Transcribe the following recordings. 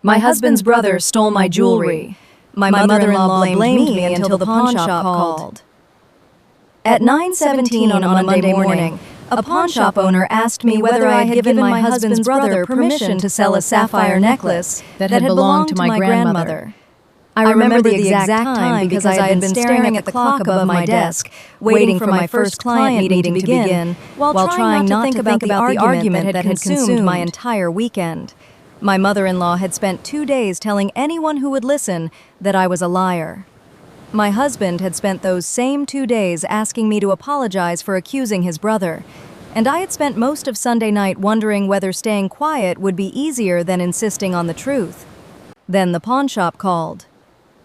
My husband's brother stole my jewelry. My mother-in-law blamed me until the pawn shop called. At 9:17 on a Monday morning, a pawn shop owner asked me whether I had given my husband's brother permission to sell a sapphire necklace that had belonged to my grandmother. I remember the exact time because I had been staring at the clock above my desk, waiting for my first client meeting to begin, while trying not to think about the argument that had consumed my entire weekend. My mother-in-law had spent 2 days telling anyone who would listen that I was a liar. My husband had spent those same 2 days asking me to apologize for accusing his brother, and I had spent most of Sunday night wondering whether staying quiet would be easier than insisting on the truth. Then the pawn shop called.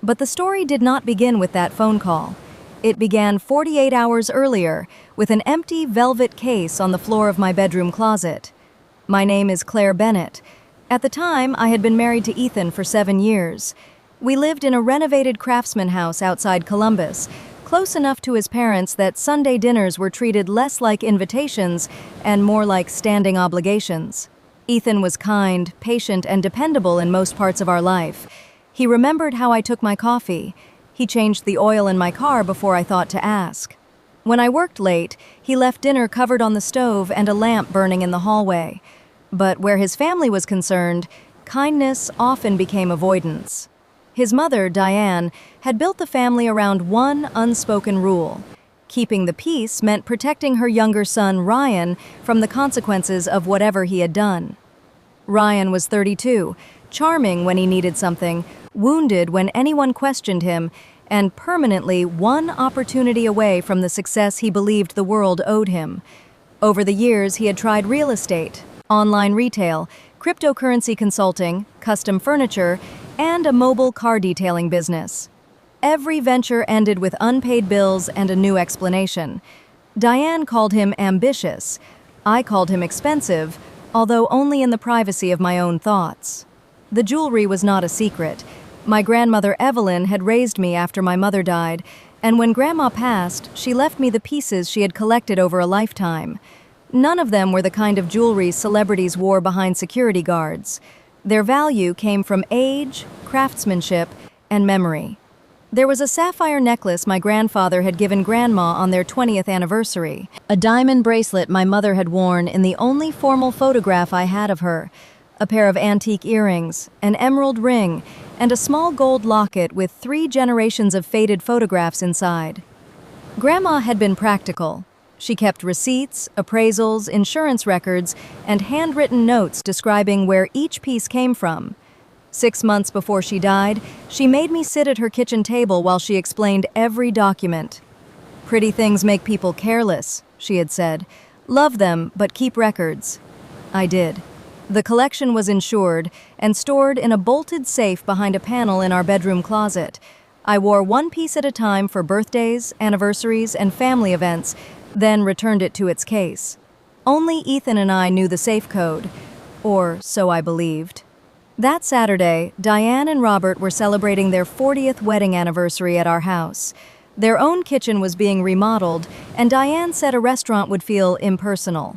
But the story did not begin with that phone call. It began 48 hours earlier with an empty velvet case on the floor of my bedroom closet. My name is Claire Bennett. At the time, I had been married to Ethan for 7 years. We lived in a renovated craftsman house outside Columbus, close enough to his parents that Sunday dinners were treated less like invitations and more like standing obligations. Ethan was kind, patient, and dependable in most parts of our life. He remembered how I took my coffee. He changed the oil in my car before I thought to ask. When I worked late, he left dinner covered on the stove and a lamp burning in the hallway. But where his family was concerned, kindness often became avoidance. His mother, Diane, had built the family around one unspoken rule. Keeping the peace meant protecting her younger son, Ryan, from the consequences of whatever he had done. Ryan was 32, charming when he needed something, wounded when anyone questioned him, and permanently one opportunity away from the success he believed the world owed him. Over the years, he had tried real estate, online retail, cryptocurrency consulting, custom furniture, and a mobile car detailing business. Every venture ended with unpaid bills and a new explanation. Diane called him ambitious. I called him expensive, although only in the privacy of my own thoughts. The jewelry was not a secret. My grandmother Evelyn had raised me after my mother died, and when Grandma passed, she left me the pieces she had collected over a lifetime. None of them were the kind of jewelry celebrities wore behind security guards. Their value came from age, craftsmanship, and memory. There was a sapphire necklace my grandfather had given Grandma on their 20th anniversary, a diamond bracelet my mother had worn in the only formal photograph I had of her, a pair of antique earrings, an emerald ring, and a small gold locket with 3 generations of faded photographs inside. Grandma had been practical. She kept receipts, appraisals, insurance records, and handwritten notes describing where each piece came from. 6 months before she died, she made me sit at her kitchen table while she explained every document. "Pretty things make people careless," she had said. "Love them, but keep records." I did. The collection was insured and stored in a bolted safe behind a panel in our bedroom closet. I wore one piece at a time for birthdays, anniversaries, and family events, then returned it to its case. Only Ethan and I knew the safe code, or so I believed. That Saturday, Diane and Robert were celebrating their 40th wedding anniversary at our house. Their own kitchen was being remodeled, and Diane said a restaurant would feel impersonal.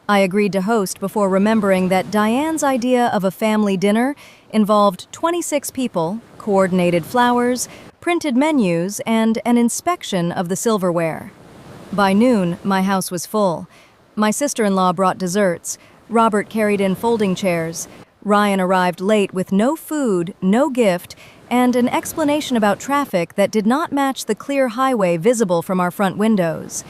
I agreed to host before remembering that Diane's idea of a family dinner involved 26 people, coordinated flowers, printed menus, and an inspection of the silverware. By noon, my house was full. My sister-in-law brought desserts. Robert carried in folding chairs. Ryan arrived late with no food, no gift, and an explanation about traffic that did not match the clear highway visible from our front windows.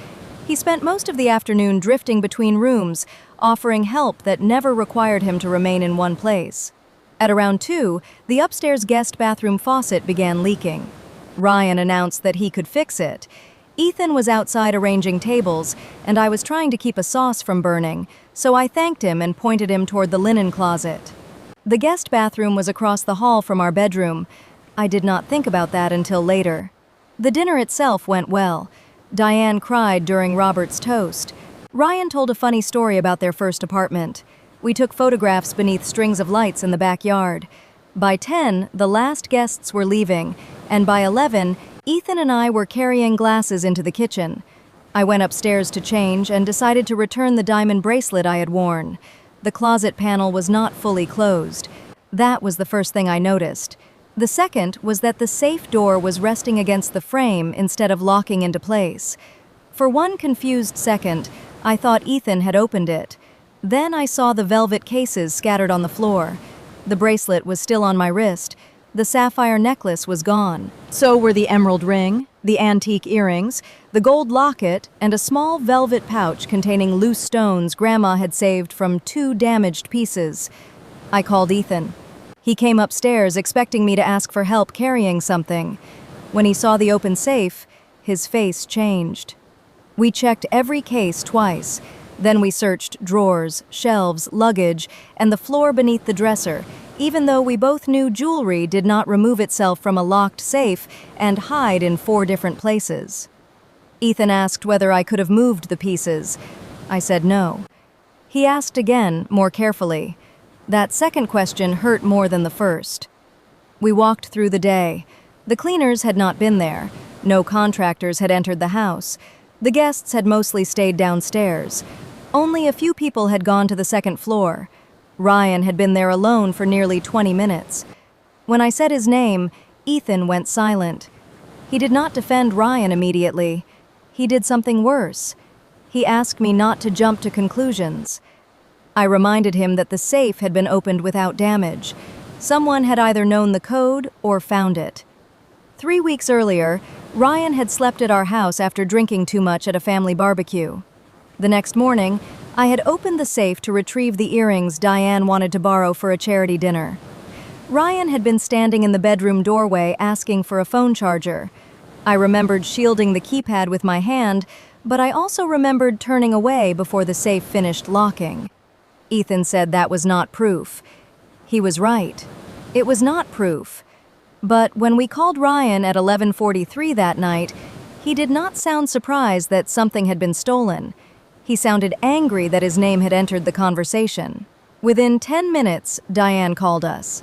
He spent most of the afternoon drifting between rooms, offering help that never required him to remain in one place. At around 2, the upstairs guest bathroom faucet began leaking. Ryan announced that he could fix it. Ethan was outside arranging tables, and I was trying to keep a sauce from burning, so I thanked him and pointed him toward the linen closet. The guest bathroom was across the hall from our bedroom. I did not think about that until later. The dinner itself went well. Diane cried during Robert's toast. Ryan told a funny story about their first apartment. We took photographs beneath strings of lights in the backyard. By 10, the last guests were leaving, and by 11, Ethan and I were carrying glasses into the kitchen. I went upstairs to change and decided to return the diamond bracelet I had worn. The closet panel was not fully closed. That was the first thing I noticed. The second was that the safe door was resting against the frame instead of locking into place. For one confused second, I thought Ethan had opened it. Then I saw the velvet cases scattered on the floor. The bracelet was still on my wrist. The sapphire necklace was gone. So were the emerald ring, the antique earrings, the gold locket, and a small velvet pouch containing loose stones Grandma had saved from 2 damaged pieces. I called Ethan. He came upstairs expecting me to ask for help carrying something. When he saw the open safe, his face changed. We checked every case twice. Then we searched drawers, shelves, luggage, and the floor beneath the dresser, even though we both knew jewelry did not remove itself from a locked safe and hide in 4 different places. Ethan asked whether I could have moved the pieces. I said no. He asked again, more carefully. That second question hurt more than the first. We walked through the day. The cleaners had not been there. No contractors had entered the house. The guests had mostly stayed downstairs. Only a few people had gone to the second floor. Ryan had been there alone for nearly 20 minutes. When I said his name, Ethan went silent. He did not defend Ryan immediately. He did something worse. He asked me not to jump to conclusions. I reminded him that the safe had been opened without damage. Someone had either known the code or found it. 3 weeks earlier, Ryan had slept at our house after drinking too much at a family barbecue. The next morning, I had opened the safe to retrieve the earrings Diane wanted to borrow for a charity dinner. Ryan had been standing in the bedroom doorway asking for a phone charger. I remembered shielding the keypad with my hand, but I also remembered turning away before the safe finished locking. Ethan said that was not proof. He was right. It was not proof. But when we called Ryan at 11:43 that night, he did not sound surprised that something had been stolen. He sounded angry that his name had entered the conversation. Within 10 minutes, Diane called us.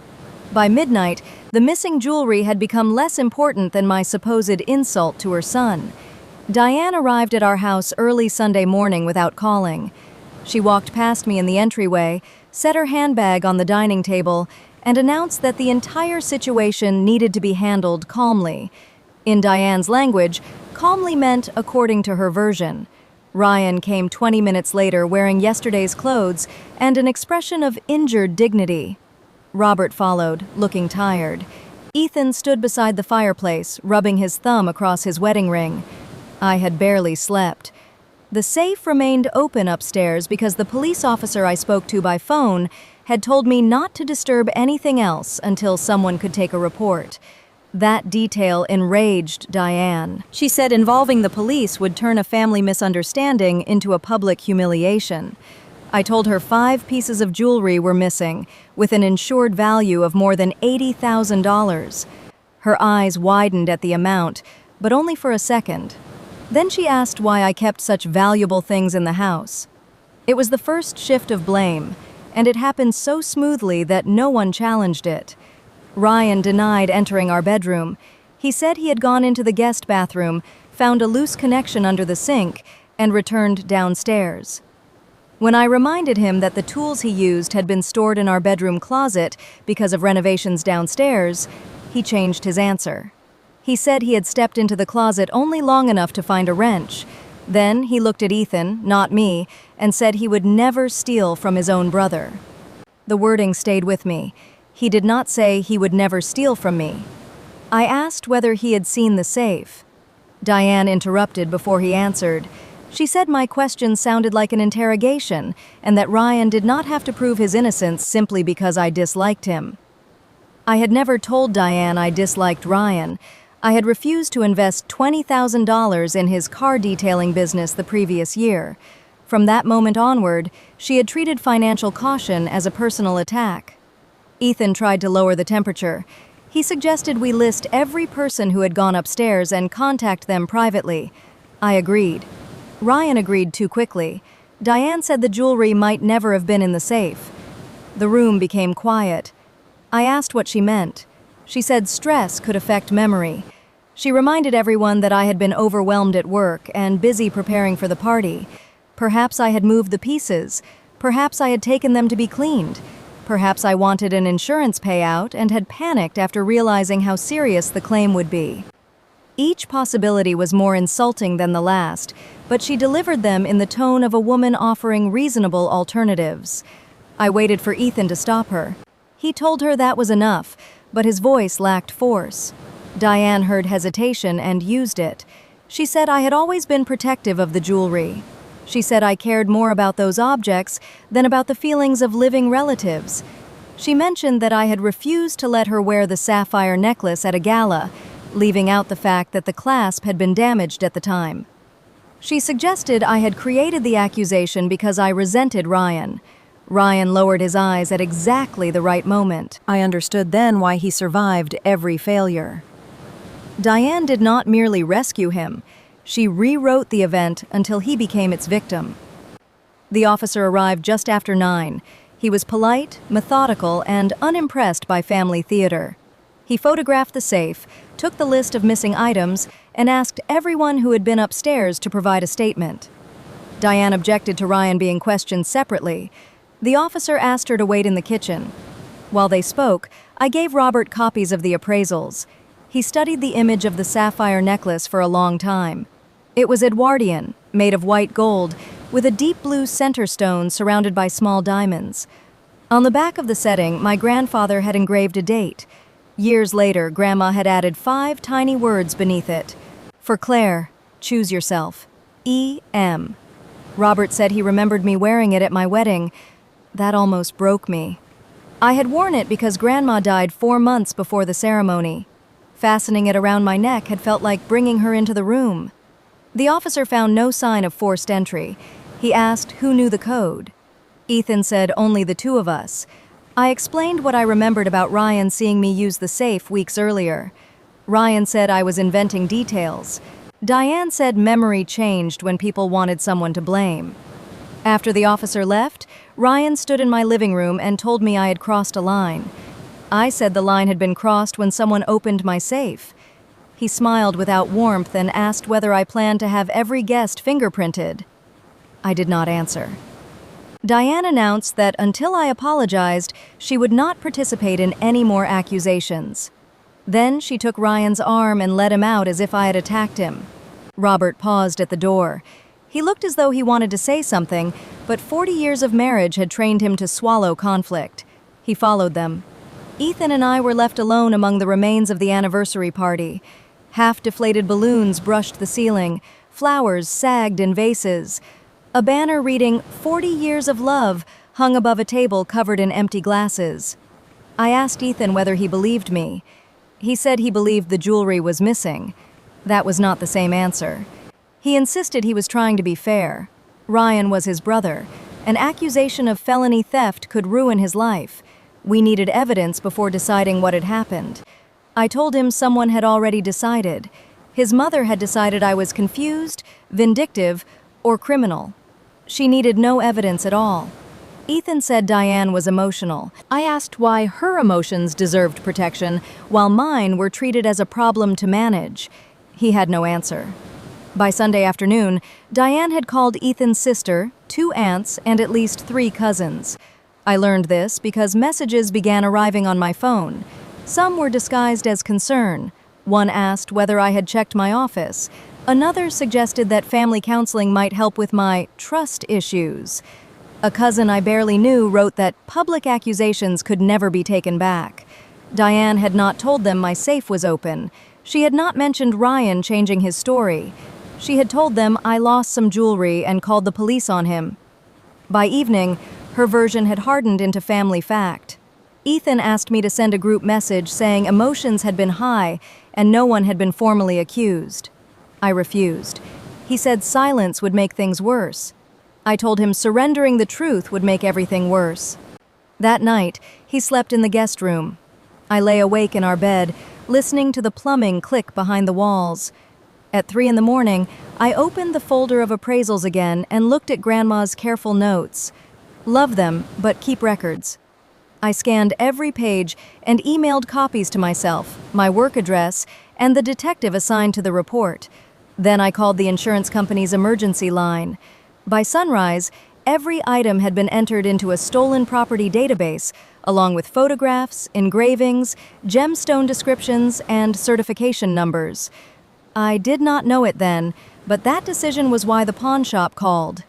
By midnight, the missing jewelry had become less important than my supposed insult to her son. Diane arrived at our house early Sunday morning without calling. She walked past me in the entryway, set her handbag on the dining table, and announced that the entire situation needed to be handled calmly. In Diane's language, calmly meant according to her version. Ryan came 20 minutes later wearing yesterday's clothes and an expression of injured dignity. Robert followed, looking tired. Ethan stood beside the fireplace, rubbing his thumb across his wedding ring. I had barely slept. The safe remained open upstairs because the police officer I spoke to by phone had told me not to disturb anything else until someone could take a report. That detail enraged Diane. She said involving the police would turn a family misunderstanding into a public humiliation. I told her 5 pieces of jewelry were missing, with an insured value of more than $80,000. Her eyes widened at the amount, but only for a second. Then she asked why I kept such valuable things in the house. It was the first shift of blame, and it happened so smoothly that no one challenged it. Ryan denied entering our bedroom. He said he had gone into the guest bathroom, found a loose connection under the sink, and returned downstairs. When I reminded him that the tools he used had been stored in our bedroom closet because of renovations downstairs, he changed his answer. He said he had stepped into the closet only long enough to find a wrench. Then he looked at Ethan, not me, and said he would never steal from his own brother. The wording stayed with me. He did not say he would never steal from me. I asked whether he had seen the safe. Diane interrupted before he answered. She said my question sounded like an interrogation, and that Ryan did not have to prove his innocence simply because I disliked him. I had never told Diane I disliked Ryan. I had refused to invest $20,000 in his car detailing business the previous year. From that moment onward, she had treated financial caution as a personal attack. Ethan tried to lower the temperature. He suggested we list every person who had gone upstairs and contact them privately. I agreed. Ryan agreed too quickly. Diane said the jewelry might never have been in the safe. The room became quiet. I asked what she meant. She said stress could affect memory. She reminded everyone that I had been overwhelmed at work and busy preparing for the party. Perhaps I had moved the pieces. Perhaps I had taken them to be cleaned. Perhaps I wanted an insurance payout and had panicked after realizing how serious the claim would be. Each possibility was more insulting than the last, but she delivered them in the tone of a woman offering reasonable alternatives. I waited for Ethan to stop her. He told her that was enough, but his voice lacked force. Diane heard hesitation and used it. She said I had always been protective of the jewelry. She said I cared more about those objects than about the feelings of living relatives. She mentioned that I had refused to let her wear the sapphire necklace at a gala, leaving out the fact that the clasp had been damaged at the time. She suggested I had created the accusation because I resented Ryan. Ryan lowered his eyes at exactly the right moment. I understood then why he survived every failure. Diane did not merely rescue him. She rewrote the event until he became its victim. The officer arrived just after 9. He was polite, methodical, and unimpressed by family theater. He photographed the safe, took the list of missing items, and asked everyone who had been upstairs to provide a statement. Diane objected to Ryan being questioned separately. The officer asked her to wait in the kitchen. While they spoke, I gave Robert copies of the appraisals. He studied the image of the sapphire necklace for a long time. It was Edwardian, made of white gold, with a deep blue center stone surrounded by small diamonds. On the back of the setting, my grandfather had engraved a date. Years later, Grandma had added 5 tiny words beneath it. For Claire, choose yourself. E.M. Robert said he remembered me wearing it at my wedding. That almost broke me. I had worn it because Grandma died 4 months before the ceremony. Fastening it around my neck had felt like bringing her into the room. The officer found no sign of forced entry. He asked who knew the code. Ethan said only the 2 of us. I explained what I remembered about Ryan seeing me use the safe weeks earlier. Ryan said I was inventing details. Diane said memory changed when people wanted someone to blame. After the officer left, Ryan stood in my living room and told me I had crossed a line. I said the line had been crossed when someone opened my safe. He smiled without warmth and asked whether I planned to have every guest fingerprinted. I did not answer. Diane announced that until I apologized, she would not participate in any more accusations. Then she took Ryan's arm and led him out as if I had attacked him. Robert paused at the door. He looked as though he wanted to say something, but 40 years of marriage had trained him to swallow conflict. He followed them. Ethan and I were left alone among the remains of the anniversary party. Half-deflated balloons brushed the ceiling. Flowers sagged in vases. A banner reading 40 Years of Love hung above a table covered in empty glasses. I asked Ethan whether he believed me. He said he believed the jewelry was missing. That was not the same answer. He insisted he was trying to be fair. Ryan was his brother. An accusation of felony theft could ruin his life. We needed evidence before deciding what had happened. I told him someone had already decided. His mother had decided I was confused, vindictive, or criminal. She needed no evidence at all. Ethan said Diane was emotional. I asked why her emotions deserved protection, while mine were treated as a problem to manage. He had no answer. By Sunday afternoon, Diane had called Ethan's sister, 2 aunts, and at least 3 cousins. I learned this because messages began arriving on my phone. Some were disguised as concern. One asked whether I had checked my office. Another suggested that family counseling might help with my trust issues. A cousin I barely knew wrote that public accusations could never be taken back. Diane had not told them my safe was open. She had not mentioned Ryan changing his story. She had told them I lost some jewelry and called the police on him. By evening, her version had hardened into family fact. Ethan asked me to send a group message saying emotions had been high and no one had been formally accused. I refused. He said silence would make things worse. I told him surrendering the truth would make everything worse. That night, he slept in the guest room. I lay awake in our bed, listening to the plumbing click behind the walls. At 3 a.m, I opened the folder of appraisals again and looked at Grandma's careful notes. Love them, but keep records. I scanned every page and emailed copies to myself, my work address, and the detective assigned to the report. Then I called the insurance company's emergency line. By sunrise, Every item had been entered into a stolen property database, along with photographs, engravings, gemstone descriptions, and certification numbers. I did not know it then, but that decision was why the pawn shop called.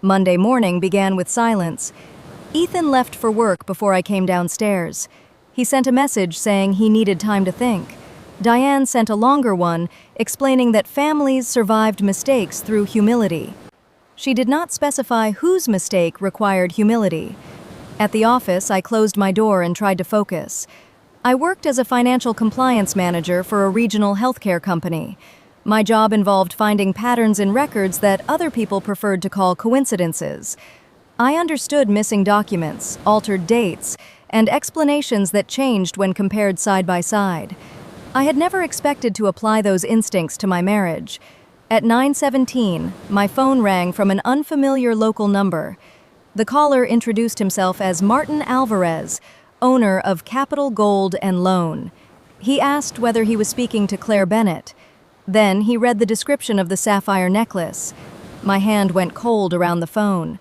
Monday morning began with silence. Ethan left for work before I came downstairs. He sent a message saying he needed time to think. Diane sent a longer one, explaining that families survived mistakes through humility. She did not specify whose mistake required humility. At the office, I closed my door and tried to focus. I worked as a financial compliance manager for a regional healthcare company. My job involved finding patterns in records that other people preferred to call coincidences. I understood missing documents, altered dates, and explanations that changed when compared side by side. I had never expected to apply those instincts to my marriage. At 9:17, my phone rang from an unfamiliar local number. The caller introduced himself as Martin Alvarez, owner of Capital Gold and Loan. He asked whether he was speaking to Claire Bennett. Then he read the description of the sapphire necklace. My hand went cold around the phone.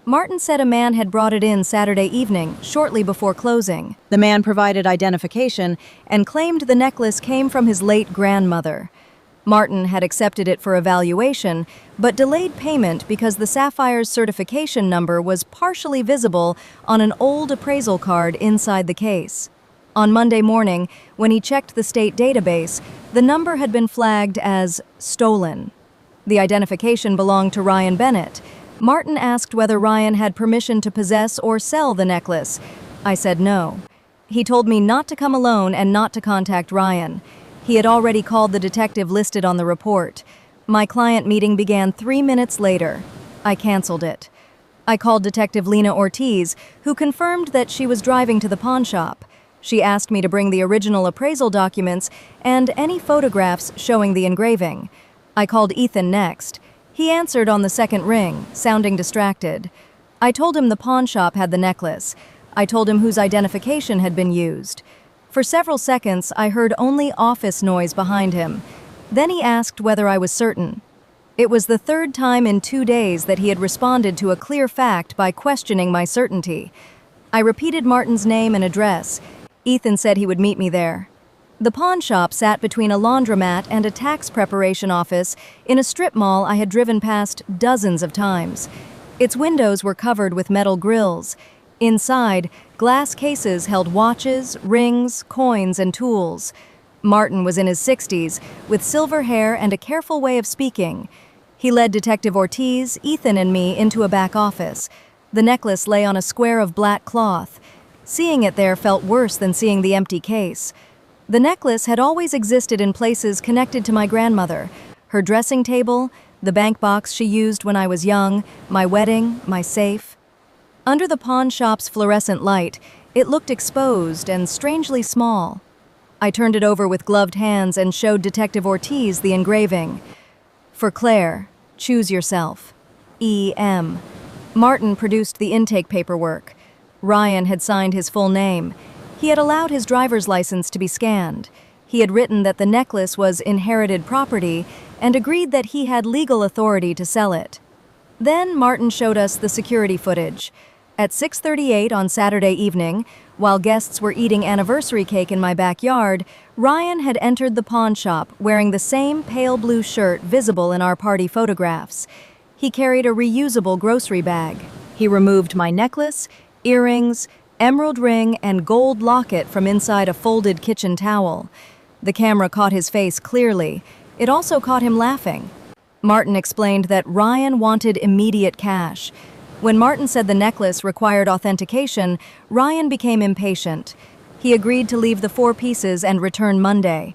Martin said a man had brought it in Saturday evening, shortly before closing. The man provided identification and claimed the necklace came from his late grandmother. Martin had accepted it for evaluation, but delayed payment because the sapphire's certification number was partially visible on an old appraisal card inside the case. On Monday morning, when he checked the state database, the number had been flagged as stolen. The identification belonged to Ryan Bennett. Martin asked whether Ryan had permission to possess or sell the necklace. I said no. He told me not to come alone and not to contact Ryan. He had already called the detective listed on the report. My client meeting began 3 minutes later. I canceled it. I called Detective Lena Ortiz, who confirmed that she was driving to the pawn shop. She asked me to bring the original appraisal documents and any photographs showing the engraving. I called Ethan next. He answered on the second ring, sounding distracted. I told him the pawn shop had the necklace. I told him whose identification had been used. For several seconds, I heard only office noise behind him. Then he asked whether I was certain. It was the third time in 2 days that he had responded to a clear fact by questioning my certainty. I repeated Martin's name and address. Ethan said he would meet me there. The pawn shop sat between a laundromat and a tax preparation office in a strip mall I had driven past dozens of times. Its windows were covered with metal grills. Inside, glass cases held watches, rings, coins, and tools. Martin was in his 60s, with silver hair and a careful way of speaking. He led Detective Ortiz, Ethan, and me into a back office. The necklace lay on a square of black cloth. Seeing it there felt worse than seeing the empty case. The necklace had always existed in places connected to my grandmother: her dressing table, the bank box she used when I was young, my wedding, my safe. Under the pawn shop's fluorescent light, it looked exposed and strangely small. I turned it over with gloved hands and showed Detective Ortiz the engraving. For Claire, choose yourself. E.M. Martin produced the intake paperwork. Ryan had signed his full name. He had allowed his driver's license to be scanned. He had written that the necklace was inherited property and agreed that he had legal authority to sell it. Then Martin showed us the security footage. At 6:38 on Saturday evening, while guests were eating anniversary cake in my backyard, Ryan had entered the pawn shop wearing the same pale blue shirt visible in our party photographs. He carried a reusable grocery bag. He removed my necklace, earrings, emerald ring, and gold locket from inside a folded kitchen towel. The camera caught his face clearly. It also caught him laughing. Martin explained that Ryan wanted immediate cash. When Martin said the necklace required authentication, Ryan became impatient. He agreed to leave the 4 pieces and return Monday.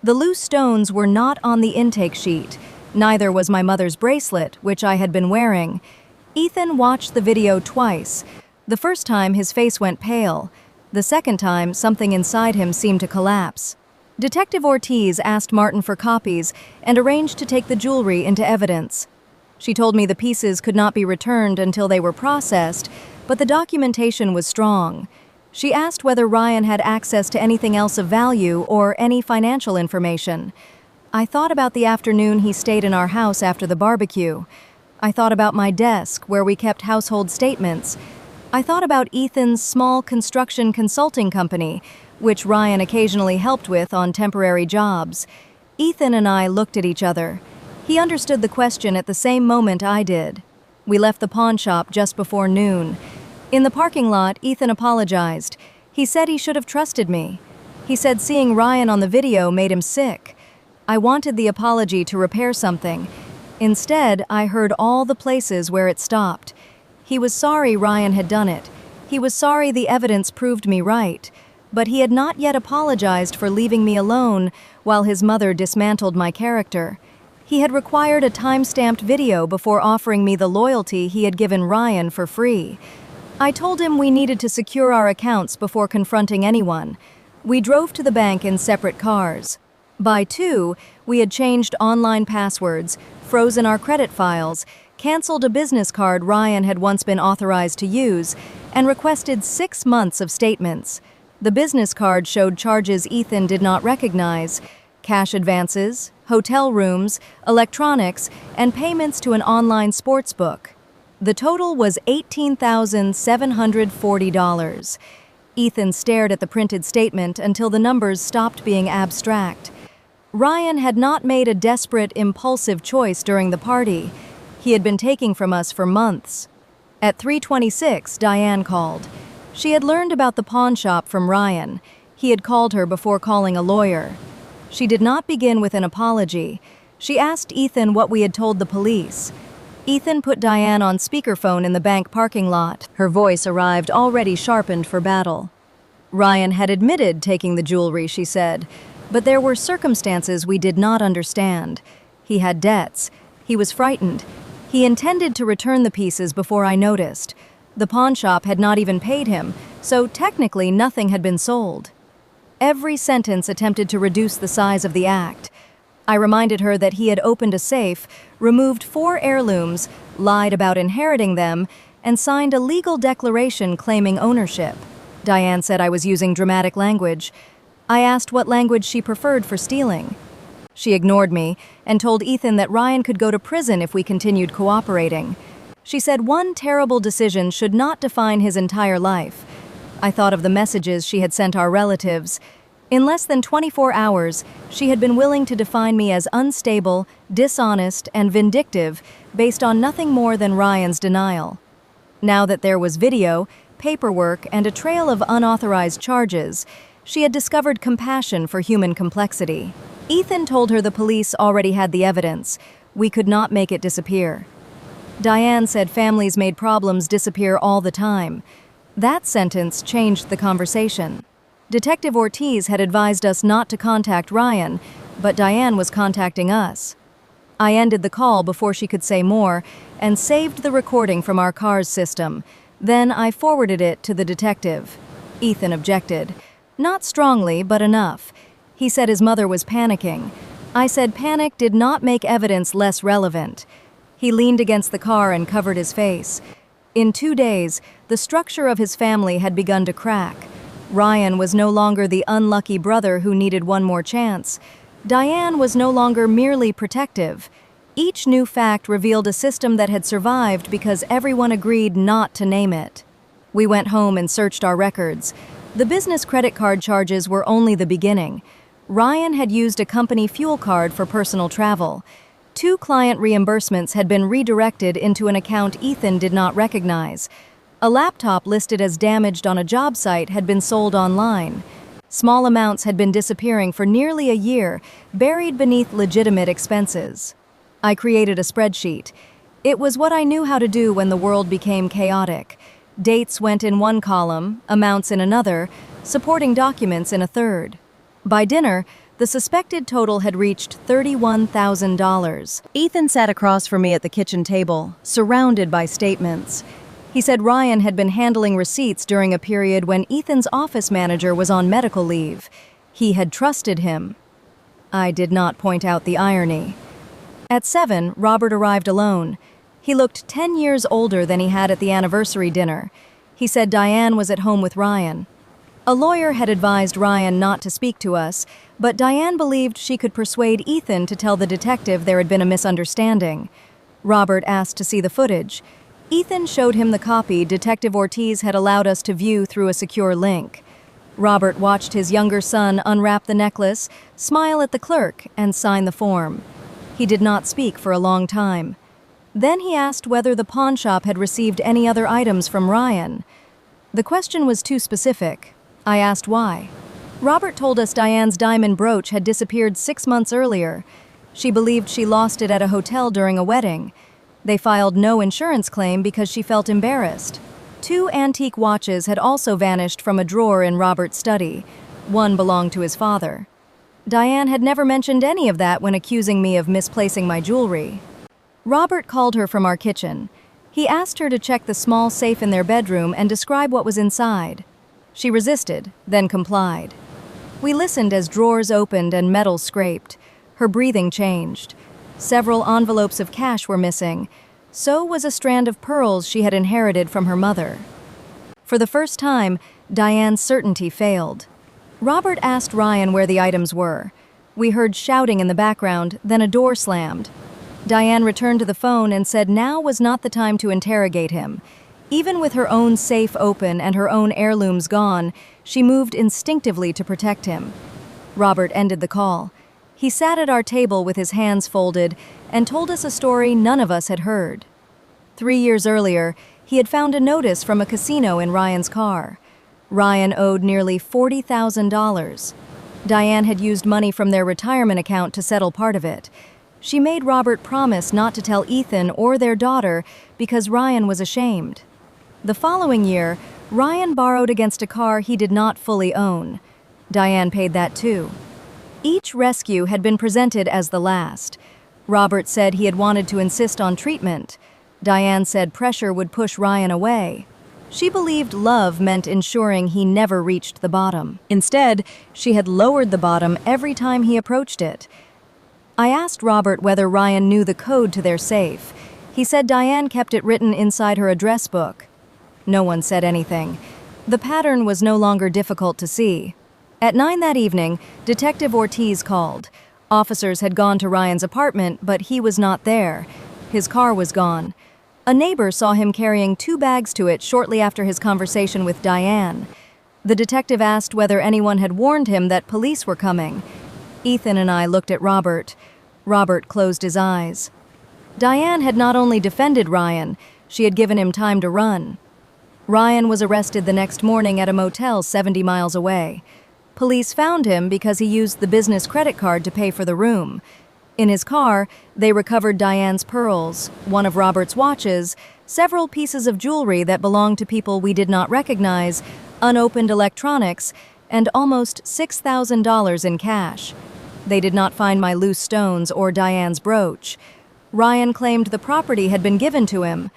The loose stones were not on the intake sheet. Neither was my mother's bracelet, which I had been wearing. Ethan watched the video twice. The first time, his face went pale. The second time, something inside him seemed to collapse. Detective Ortiz asked Martin for copies and arranged to take the jewelry into evidence. She told me the pieces could not be returned until they were processed, but the documentation was strong. She asked whether Ryan had access to anything else of value or any financial information. I thought about the afternoon he stayed in our house after the barbecue. I thought about my desk, where we kept household statements. I thought about Ethan's small construction consulting company, which Ryan occasionally helped with on temporary jobs. Ethan and I looked at each other. He understood the question at the same moment I did. We left the pawn shop just before noon. In the parking lot, Ethan apologized. He said he should have trusted me. He said seeing Ryan on the video made him sick. I wanted the apology to repair something. Instead, I heard all the places where it stopped. He was sorry Ryan had done it. He was sorry the evidence proved me right. But he had not yet apologized for leaving me alone while his mother dismantled my character. He had required a time-stamped video before offering me the loyalty he had given Ryan for free. I told him we needed to secure our accounts before confronting anyone. We drove to the bank in separate cars. By 2, we had changed online passwords, frozen our credit files, canceled a business card Ryan had once been authorized to use, and requested 6 months of statements. The business card showed charges Ethan did not recognize: cash advances, hotel rooms, electronics, and payments to an online sports book. The total was $18,740. Ethan stared at the printed statement until the numbers stopped being abstract. Ryan had not made a desperate, impulsive choice during the party. He had been taking from us for months. At 3:26, Diane called. She had learned about the pawn shop from Ryan. He had called her before calling a lawyer. She did not begin with an apology. She asked Ethan what we had told the police. Ethan put Diane on speakerphone in the bank parking lot. Her voice arrived already sharpened for battle. Ryan had admitted taking the jewelry, she said, but there were circumstances we did not understand. He had debts. He was frightened. He intended to return the pieces before I noticed. The pawn shop had not even paid him, so technically nothing had been sold. Every sentence attempted to reduce the size of the act. I reminded her that he had opened a safe, removed 4 heirlooms, lied about inheriting them, and signed a legal declaration claiming ownership. Diane said I was using dramatic language. I asked what language she preferred for stealing. She ignored me and told Ethan that Ryan could go to prison if we continued cooperating. She said one terrible decision should not define his entire life. I thought of the messages she had sent our relatives. In less than 24 hours, she had been willing to define me as unstable, dishonest, and vindictive based on nothing more than Ryan's denial. Now that there was video, paperwork, and a trail of unauthorized charges, she had discovered compassion for human complexity. Ethan told her the police already had the evidence. We could not make it disappear. Diane said families made problems disappear all the time. That sentence changed the conversation. Detective Ortiz had advised us not to contact Ryan, but Diane was contacting us. I ended the call before she could say more and saved the recording from our car's system. Then I forwarded it to the detective. Ethan objected. Not strongly, but enough. He said his mother was panicking. I said panic did not make evidence less relevant. He leaned against the car and covered his face. In 2 days, the structure of his family had begun to crack. Ryan was no longer the unlucky brother who needed one more chance. Diane was no longer merely protective. Each new fact revealed a system that had survived because everyone agreed not to name it. We went home and searched our records. The business credit card charges were only the beginning. Ryan had used a company fuel card for personal travel. 2 client reimbursements had been redirected into an account Ethan did not recognize. A laptop listed as damaged on a job site had been sold online. Small amounts had been disappearing for nearly a year, buried beneath legitimate expenses. I created a spreadsheet. It was what I knew how to do when the world became chaotic. Dates went in one column, amounts in another, supporting documents in a third. By dinner, the suspected total had reached $31,000. Ethan sat across from me at the kitchen table, surrounded by statements. He said Ryan had been handling receipts during a period when Ethan's office manager was on medical leave. He had trusted him. I did not point out the irony. At 7, Robert arrived alone. He looked 10 years older than he had at the anniversary dinner. He said Diane was at home with Ryan. A lawyer had advised Ryan not to speak to us, but Diane believed she could persuade Ethan to tell the detective there had been a misunderstanding. Robert asked to see the footage. Ethan showed him the copy Detective Ortiz had allowed us to view through a secure link. Robert watched his younger son unwrap the necklace, smile at the clerk, and sign the form. He did not speak for a long time. Then he asked whether the pawnshop had received any other items from Ryan. The question was too specific. I asked why. Robert told us Diane's diamond brooch had disappeared 6 months earlier. She believed she lost it at a hotel during a wedding. They filed no insurance claim because she felt embarrassed. 2 antique watches had also vanished from a drawer in Robert's study. One belonged to his father. Diane had never mentioned any of that when accusing me of misplacing my jewelry. Robert called her from our kitchen. He asked her to check the small safe in their bedroom and describe what was inside. She resisted, then complied. We listened as drawers opened and metal scraped. Her breathing changed. Several envelopes of cash were missing. So was a strand of pearls she had inherited from her mother. For the first time, Diane's certainty failed. Robert asked Ryan where the items were. We heard shouting in the background, then a door slammed. Diane returned to the phone and said now was not the time to interrogate him. Even with her own safe open and her own heirlooms gone, she moved instinctively to protect him. Robert ended the call. He sat at our table with his hands folded and told us a story none of us had heard. 3 years earlier, he had found a notice from a casino in Ryan's car. Ryan owed nearly $40,000. Diane had used money from their retirement account to settle part of it. She made Robert promise not to tell Ethan or their daughter because Ryan was ashamed. The following year, Ryan borrowed against a car he did not fully own. Diane paid that too. Each rescue had been presented as the last. Robert said he had wanted to insist on treatment. Diane said pressure would push Ryan away. She believed love meant ensuring he never reached the bottom. Instead, she had lowered the bottom every time he approached it. I asked Robert whether Ryan knew the code to their safe. He said Diane kept it written inside her address book. No one said anything. The pattern was no longer difficult to see. At 9 that evening, Detective Ortiz called. Officers had gone to Ryan's apartment, but he was not there. His car was gone. A neighbor saw him carrying 2 bags to it shortly after his conversation with Diane. The detective asked whether anyone had warned him that police were coming. Ethan and I looked at Robert. Robert closed his eyes. Diane had not only defended Ryan, she had given him time to run. Ryan was arrested the next morning at a motel 70 miles away. Police found him because he used the business credit card to pay for the room. In his car, they recovered Diane's pearls, one of Robert's watches, several pieces of jewelry that belonged to people we did not recognize, unopened electronics, and almost $6,000 in cash. They did not find my loose stones or Diane's brooch. Ryan claimed the property had been given to him.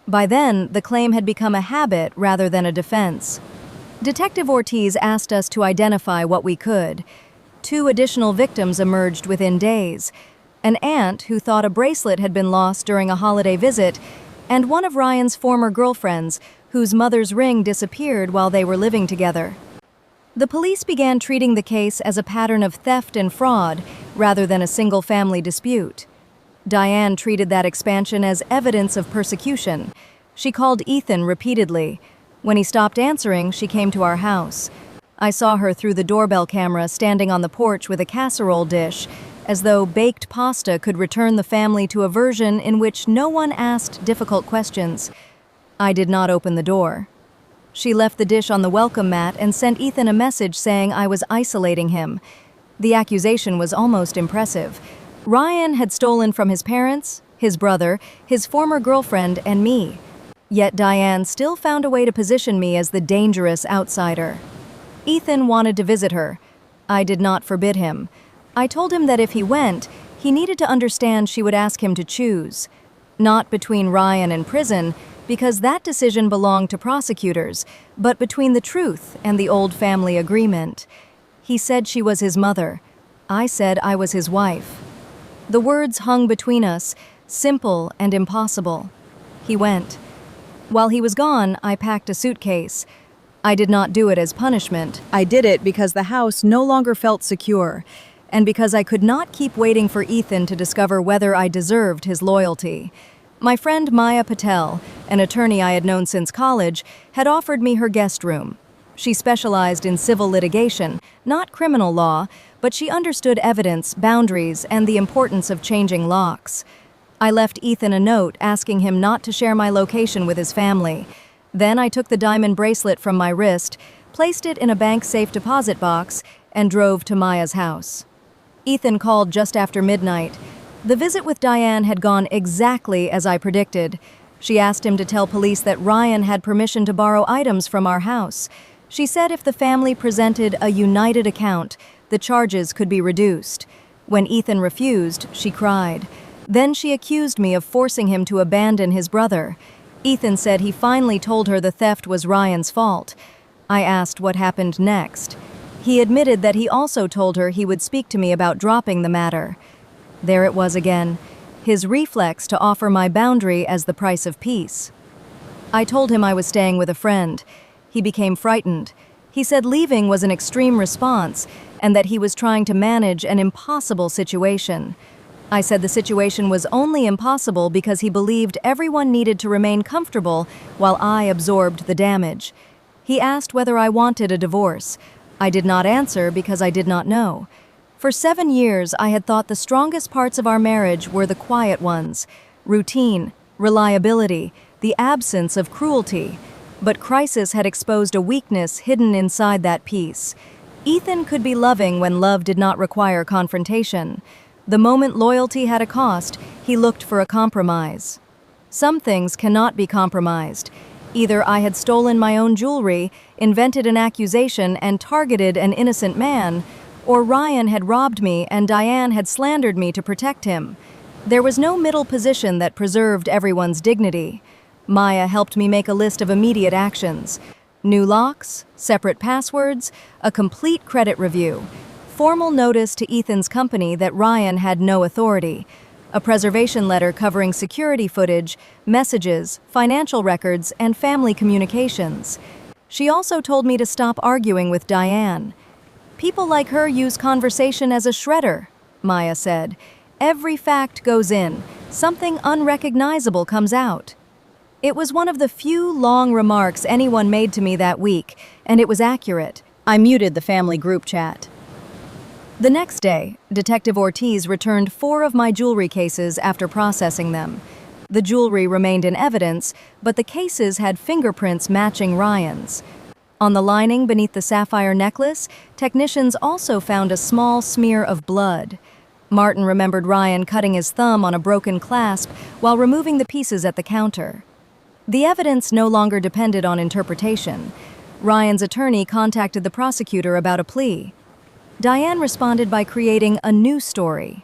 By then, the claim had become a habit rather than a defense. Detective Ortiz asked us to identify what we could. 2 additional victims emerged within days. An aunt who thought a bracelet had been lost during a holiday visit, and one of Ryan's former girlfriends whose mother's ring disappeared while they were living together. The police began treating the case as a pattern of theft and fraud rather than a single-family dispute. Diane treated that expansion as evidence of persecution. She called Ethan repeatedly. When he stopped answering, she came to our house. I saw her through the doorbell camera standing on the porch with a casserole dish, as though baked pasta could return the family to a version in which no one asked difficult questions. I did not open the door. She left the dish on the welcome mat and sent Ethan a message saying I was isolating him. The accusation was almost impressive. Ryan had stolen from his parents, his brother, his former girlfriend, and me. Yet Diane still found a way to position me as the dangerous outsider. Ethan wanted to visit her. I did not forbid him. I told him that if he went, he needed to understand she would ask him to choose. Not between Ryan and prison, because that decision belonged to prosecutors, but between the truth and the old family agreement. He said she was his mother. I said I was his wife. The words hung between us, simple and impossible. He went. While he was gone, I packed a suitcase. I did not do it as punishment. I did it because the house no longer felt secure, and because I could not keep waiting for Ethan to discover whether I deserved his loyalty. My friend Maya Patel, an attorney I had known since college, had offered me her guest room. She specialized in civil litigation, not criminal law, but she understood evidence, boundaries, and the importance of changing locks. I left Ethan a note asking him not to share my location with his family. Then I took the diamond bracelet from my wrist, placed it in a bank safe deposit box, and drove to Maya's house. Ethan called just after midnight. The visit with Diane had gone exactly as I predicted. She asked him to tell police that Ryan had permission to borrow items from our house. She said if the family presented a united account, the charges could be reduced. When Ethan refused, she cried. Then she accused me of forcing him to abandon his brother. Ethan said he finally told her the theft was Ryan's fault. I asked what happened next. He admitted that he also told her he would speak to me about dropping the matter. There it was again, his reflex to offer my boundary as the price of peace. I told him I was staying with a friend. He became frightened. He said leaving was an extreme response and that he was trying to manage an impossible situation. I said the situation was only impossible because he believed everyone needed to remain comfortable while I absorbed the damage. He asked whether I wanted a divorce. I did not answer because I did not know. For 7 years, I had thought the strongest parts of our marriage were the quiet ones: routine, reliability, the absence of cruelty. But crisis had exposed a weakness hidden inside that peace. Ethan could be loving when love did not require confrontation. The moment loyalty had a cost, he looked for a compromise. Some things cannot be compromised. Either I had stolen my own jewelry, invented an accusation, and targeted an innocent man, or Ryan had robbed me and Diane had slandered me to protect him. There was no middle position that preserved everyone's dignity. Maya helped me make a list of immediate actions: new locks, separate passwords, a complete credit review, formal notice to Ethan's company that Ryan had no authority, a preservation letter covering security footage, messages, financial records, and family communications. She also told me to stop arguing with Diane. People like her use conversation as a shredder, Maya said. Every fact goes in, something unrecognizable comes out. It was one of the few long remarks anyone made to me that week, and it was accurate. I muted the family group chat. The next day, Detective Ortiz returned 4 of my jewelry cases after processing them. The jewelry remained in evidence, but the cases had fingerprints matching Ryan's. On the lining beneath the sapphire necklace, technicians also found a small smear of blood. Martin remembered Ryan cutting his thumb on a broken clasp while removing the pieces at the counter. The evidence no longer depended on interpretation. Ryan's attorney contacted the prosecutor about a plea. Diane responded by creating a new story.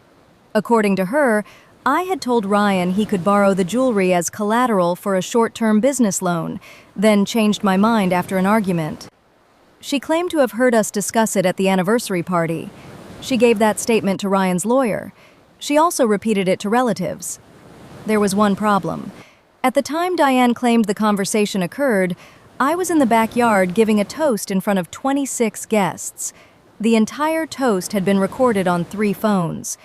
According to her, I had told Ryan he could borrow the jewelry as collateral for a short-term business loan, then changed my mind after an argument. She claimed to have heard us discuss it at the anniversary party. She gave that statement to Ryan's lawyer. She also repeated it to relatives. There was one problem. At the time Diane claimed the conversation occurred, I was in the backyard giving a toast in front of 26 guests. The entire toast had been recorded on 3 phones.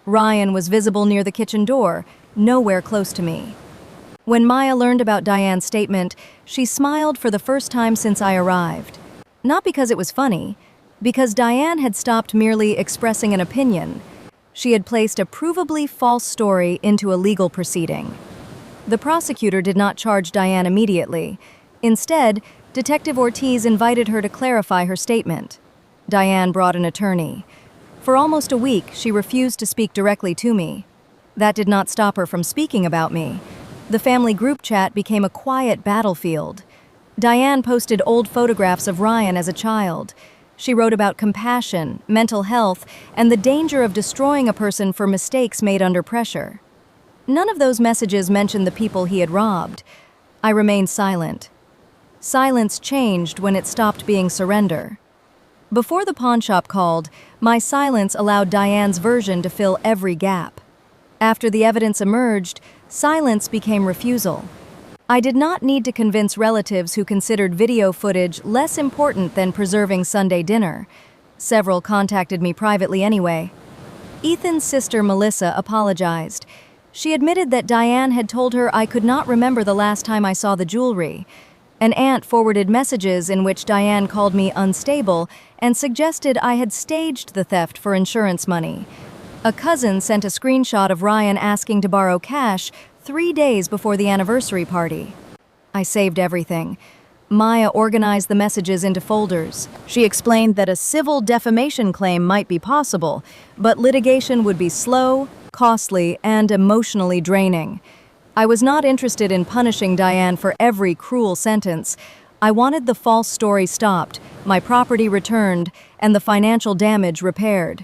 Ryan was visible near the kitchen door, nowhere close to me. When Maya learned about Diane's statement, she smiled for the first time since I arrived. Not because it was funny, because Diane had stopped merely expressing an opinion. She had placed a provably false story into a legal proceeding. The prosecutor did not charge Diane immediately. Instead, Detective Ortiz invited her to clarify her statement. Diane brought an attorney. For almost a week, she refused to speak directly to me. That did not stop her from speaking about me. The family group chat became a quiet battlefield. Diane posted old photographs of Ryan as a child. She wrote about compassion, mental health, and the danger of destroying a person for mistakes made under pressure. None of those messages mentioned the people he had robbed. I remained silent. Silence changed when it stopped being surrender. Before the pawnshop called, my silence allowed Diane's version to fill every gap. After the evidence emerged, silence became refusal. I did not need to convince relatives who considered video footage less important than preserving Sunday dinner. Several contacted me privately anyway. Ethan's sister Melissa apologized. She admitted that Diane had told her I could not remember the last time I saw the jewelry. An aunt forwarded messages in which Diane called me unstable and suggested I had staged the theft for insurance money. A cousin sent a screenshot of Ryan asking to borrow cash 3 days before the anniversary party. I saved everything. Maya organized the messages into folders. She explained that a civil defamation claim might be possible, but litigation would be slow, costly, and emotionally draining. I was not interested in punishing Diane for every cruel sentence. I wanted the false story stopped, my property returned, and the financial damage repaired.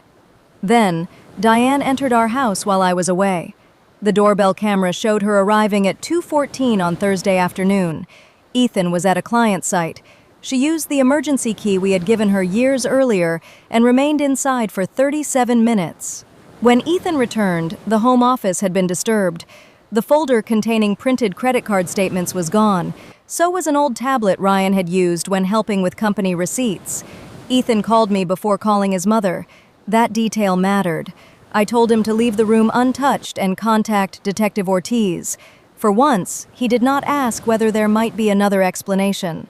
Then, Diane entered our house while I was away. The doorbell camera showed her arriving at 2:14 on Thursday afternoon. Ethan was at a client site. She used the emergency key we had given her years earlier and remained inside for 37 minutes. When Ethan returned, the home office had been disturbed. The folder containing printed credit card statements was gone. So was an old tablet Ryan had used when helping with company receipts. Ethan called me before calling his mother. That detail mattered. I told him to leave the room untouched and contact Detective Ortiz. For once, he did not ask whether there might be another explanation.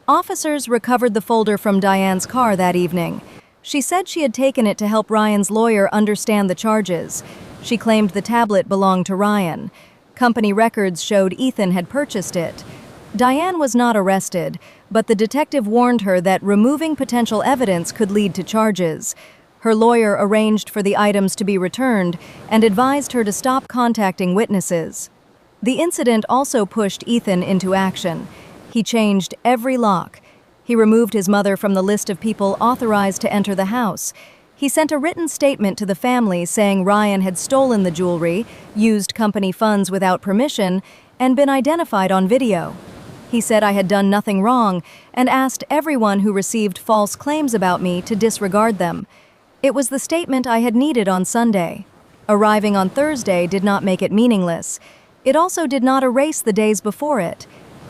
Officers recovered the folder from Diane's car that evening. She said she had taken it to help Ryan's lawyer understand the charges. She claimed the tablet belonged to Ryan. Company records showed Ethan had purchased it. Diane was not arrested, but the detective warned her that removing potential evidence could lead to charges. Her lawyer arranged for the items to be returned and advised her to stop contacting witnesses. The incident also pushed Ethan into action. He changed every lock. He removed his mother from the list of people authorized to enter the house. He sent a written statement to the family saying Ryan had stolen the jewelry, used company funds without permission, and been identified on video. He said I had done nothing wrong and asked everyone who received false claims about me to disregard them. It was the statement I had needed on Sunday. Arriving on Thursday did not make it meaningless. It also did not erase the days before it.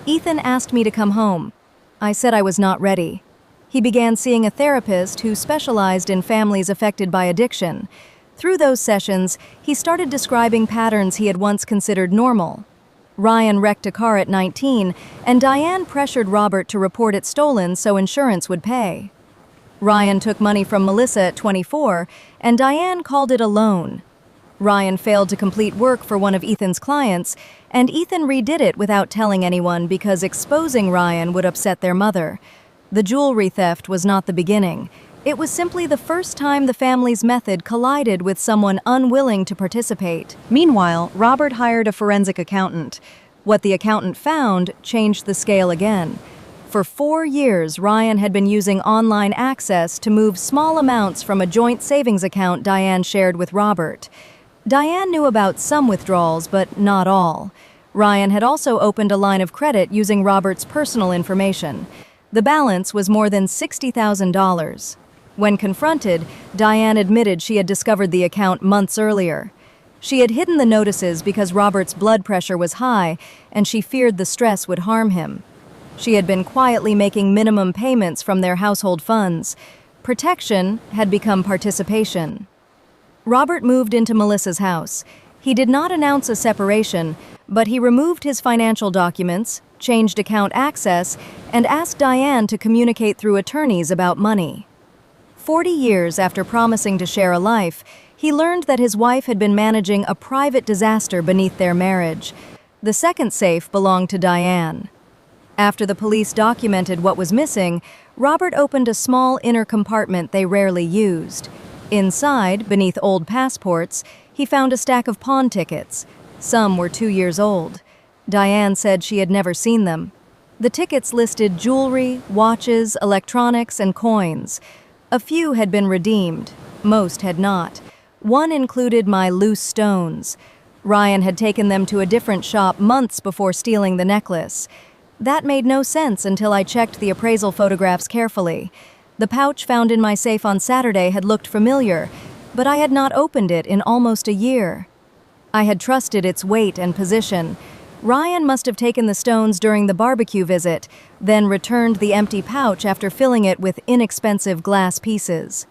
Ethan asked me to come home. I said I was not ready. He began seeing a therapist who specialized in families affected by addiction. Through those sessions, he started describing patterns he had once considered normal. Ryan wrecked a car at 19, and Diane pressured Robert to report it stolen so insurance would pay. Ryan took money from Melissa at 24, and Diane called it a loan. Ryan failed to complete work for one of Ethan's clients, and Ethan redid it without telling anyone because exposing Ryan would upset their mother. The jewelry theft was not the beginning. It was simply the first time the family's method collided with someone unwilling to participate. Meanwhile, Robert hired a forensic accountant. What the accountant found changed the scale again. For 4 years, Ryan had been using online access to move small amounts from a joint savings account Diane shared with Robert. Diane knew about some withdrawals, but not all. Ryan had also opened a line of credit using Robert's personal information. The balance was more than $60,000. When confronted, Diane admitted she had discovered the account months earlier. She had hidden the notices because Robert's blood pressure was high, and she feared the stress would harm him. She had been quietly making minimum payments from their household funds. Protection had become participation. Robert moved into Melissa's house. He did not announce a separation, but he removed his financial documents, changed account access, and asked Diane to communicate through attorneys about money. 40 years after promising to share a life, he learned that his wife had been managing a private disaster beneath their marriage. The second safe belonged to Diane. After the police documented what was missing, Robert opened a small inner compartment they rarely used. Inside, beneath old passports, he found a stack of pawn tickets. Some were 2 years old. Diane said she had never seen them. The tickets listed jewelry, watches, electronics, and coins. A few had been redeemed. Most had not. One included my loose stones. Ryan had taken them to a different shop months before stealing the necklace. That made no sense until I checked the appraisal photographs carefully. The pouch found in my safe on Saturday had looked familiar, but I had not opened it in almost a year. I had trusted its weight and position. Ryan must have taken the stones during the barbecue visit, then returned the empty pouch after filling it with inexpensive glass pieces.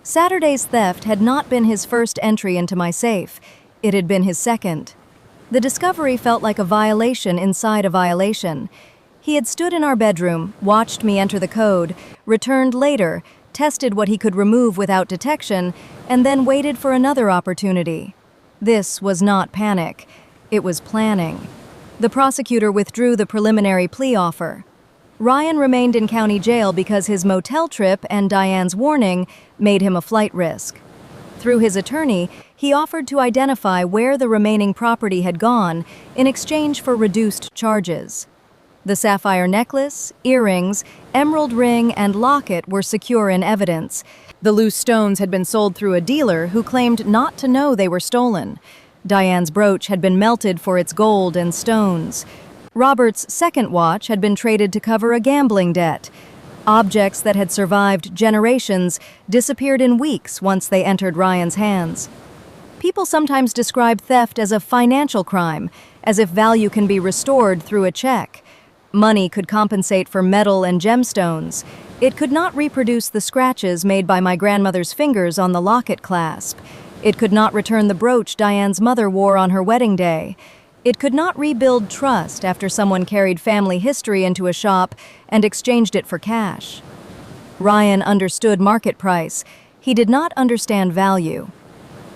Saturday's theft had not been his first entry into my safe. It had been his second. The discovery felt like a violation inside a violation. He had stood in our bedroom, watched me enter the code, returned later, tested what he could remove without detection, and then waited for another opportunity. This was not panic. It was planning. The prosecutor withdrew the preliminary plea offer. Ryan remained in county jail because his motel trip and Diane's warning made him a flight risk. Through his attorney, he offered to identify where the remaining property had gone in exchange for reduced charges. The sapphire necklace, earrings, emerald ring, and locket were secure in evidence. The loose stones had been sold through a dealer who claimed not to know they were stolen. Diane's brooch had been melted for its gold and stones. Robert's second watch had been traded to cover a gambling debt. Objects that had survived generations disappeared in weeks once they entered Ryan's hands. People sometimes describe theft as a financial crime, as if value can be restored through a check. Money could compensate for metal and gemstones. It could not reproduce the scratches made by my grandmother's fingers on the locket clasp. It could not return the brooch Diane's mother wore on her wedding day. It could not rebuild trust after someone carried family history into a shop and exchanged it for cash. Ryan understood market price. He did not understand value.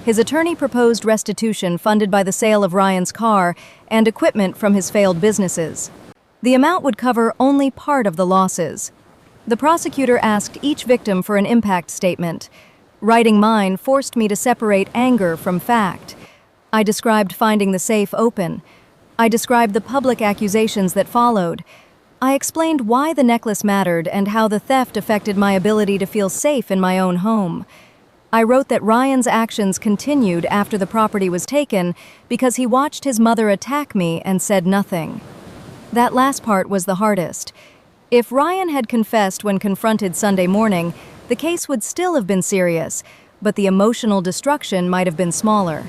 His attorney proposed restitution funded by the sale of Ryan's car and equipment from his failed businesses. The amount would cover only part of the losses. The prosecutor asked each victim for an impact statement. Writing mine forced me to separate anger from fact. I described finding the safe open. I described the public accusations that followed. I explained why the necklace mattered and how the theft affected my ability to feel safe in my own home. I wrote that Ryan's actions continued after the property was taken because he watched his mother attack me and said nothing. That last part was the hardest. If Ryan had confessed when confronted Sunday morning, the case would still have been serious, but the emotional destruction might have been smaller.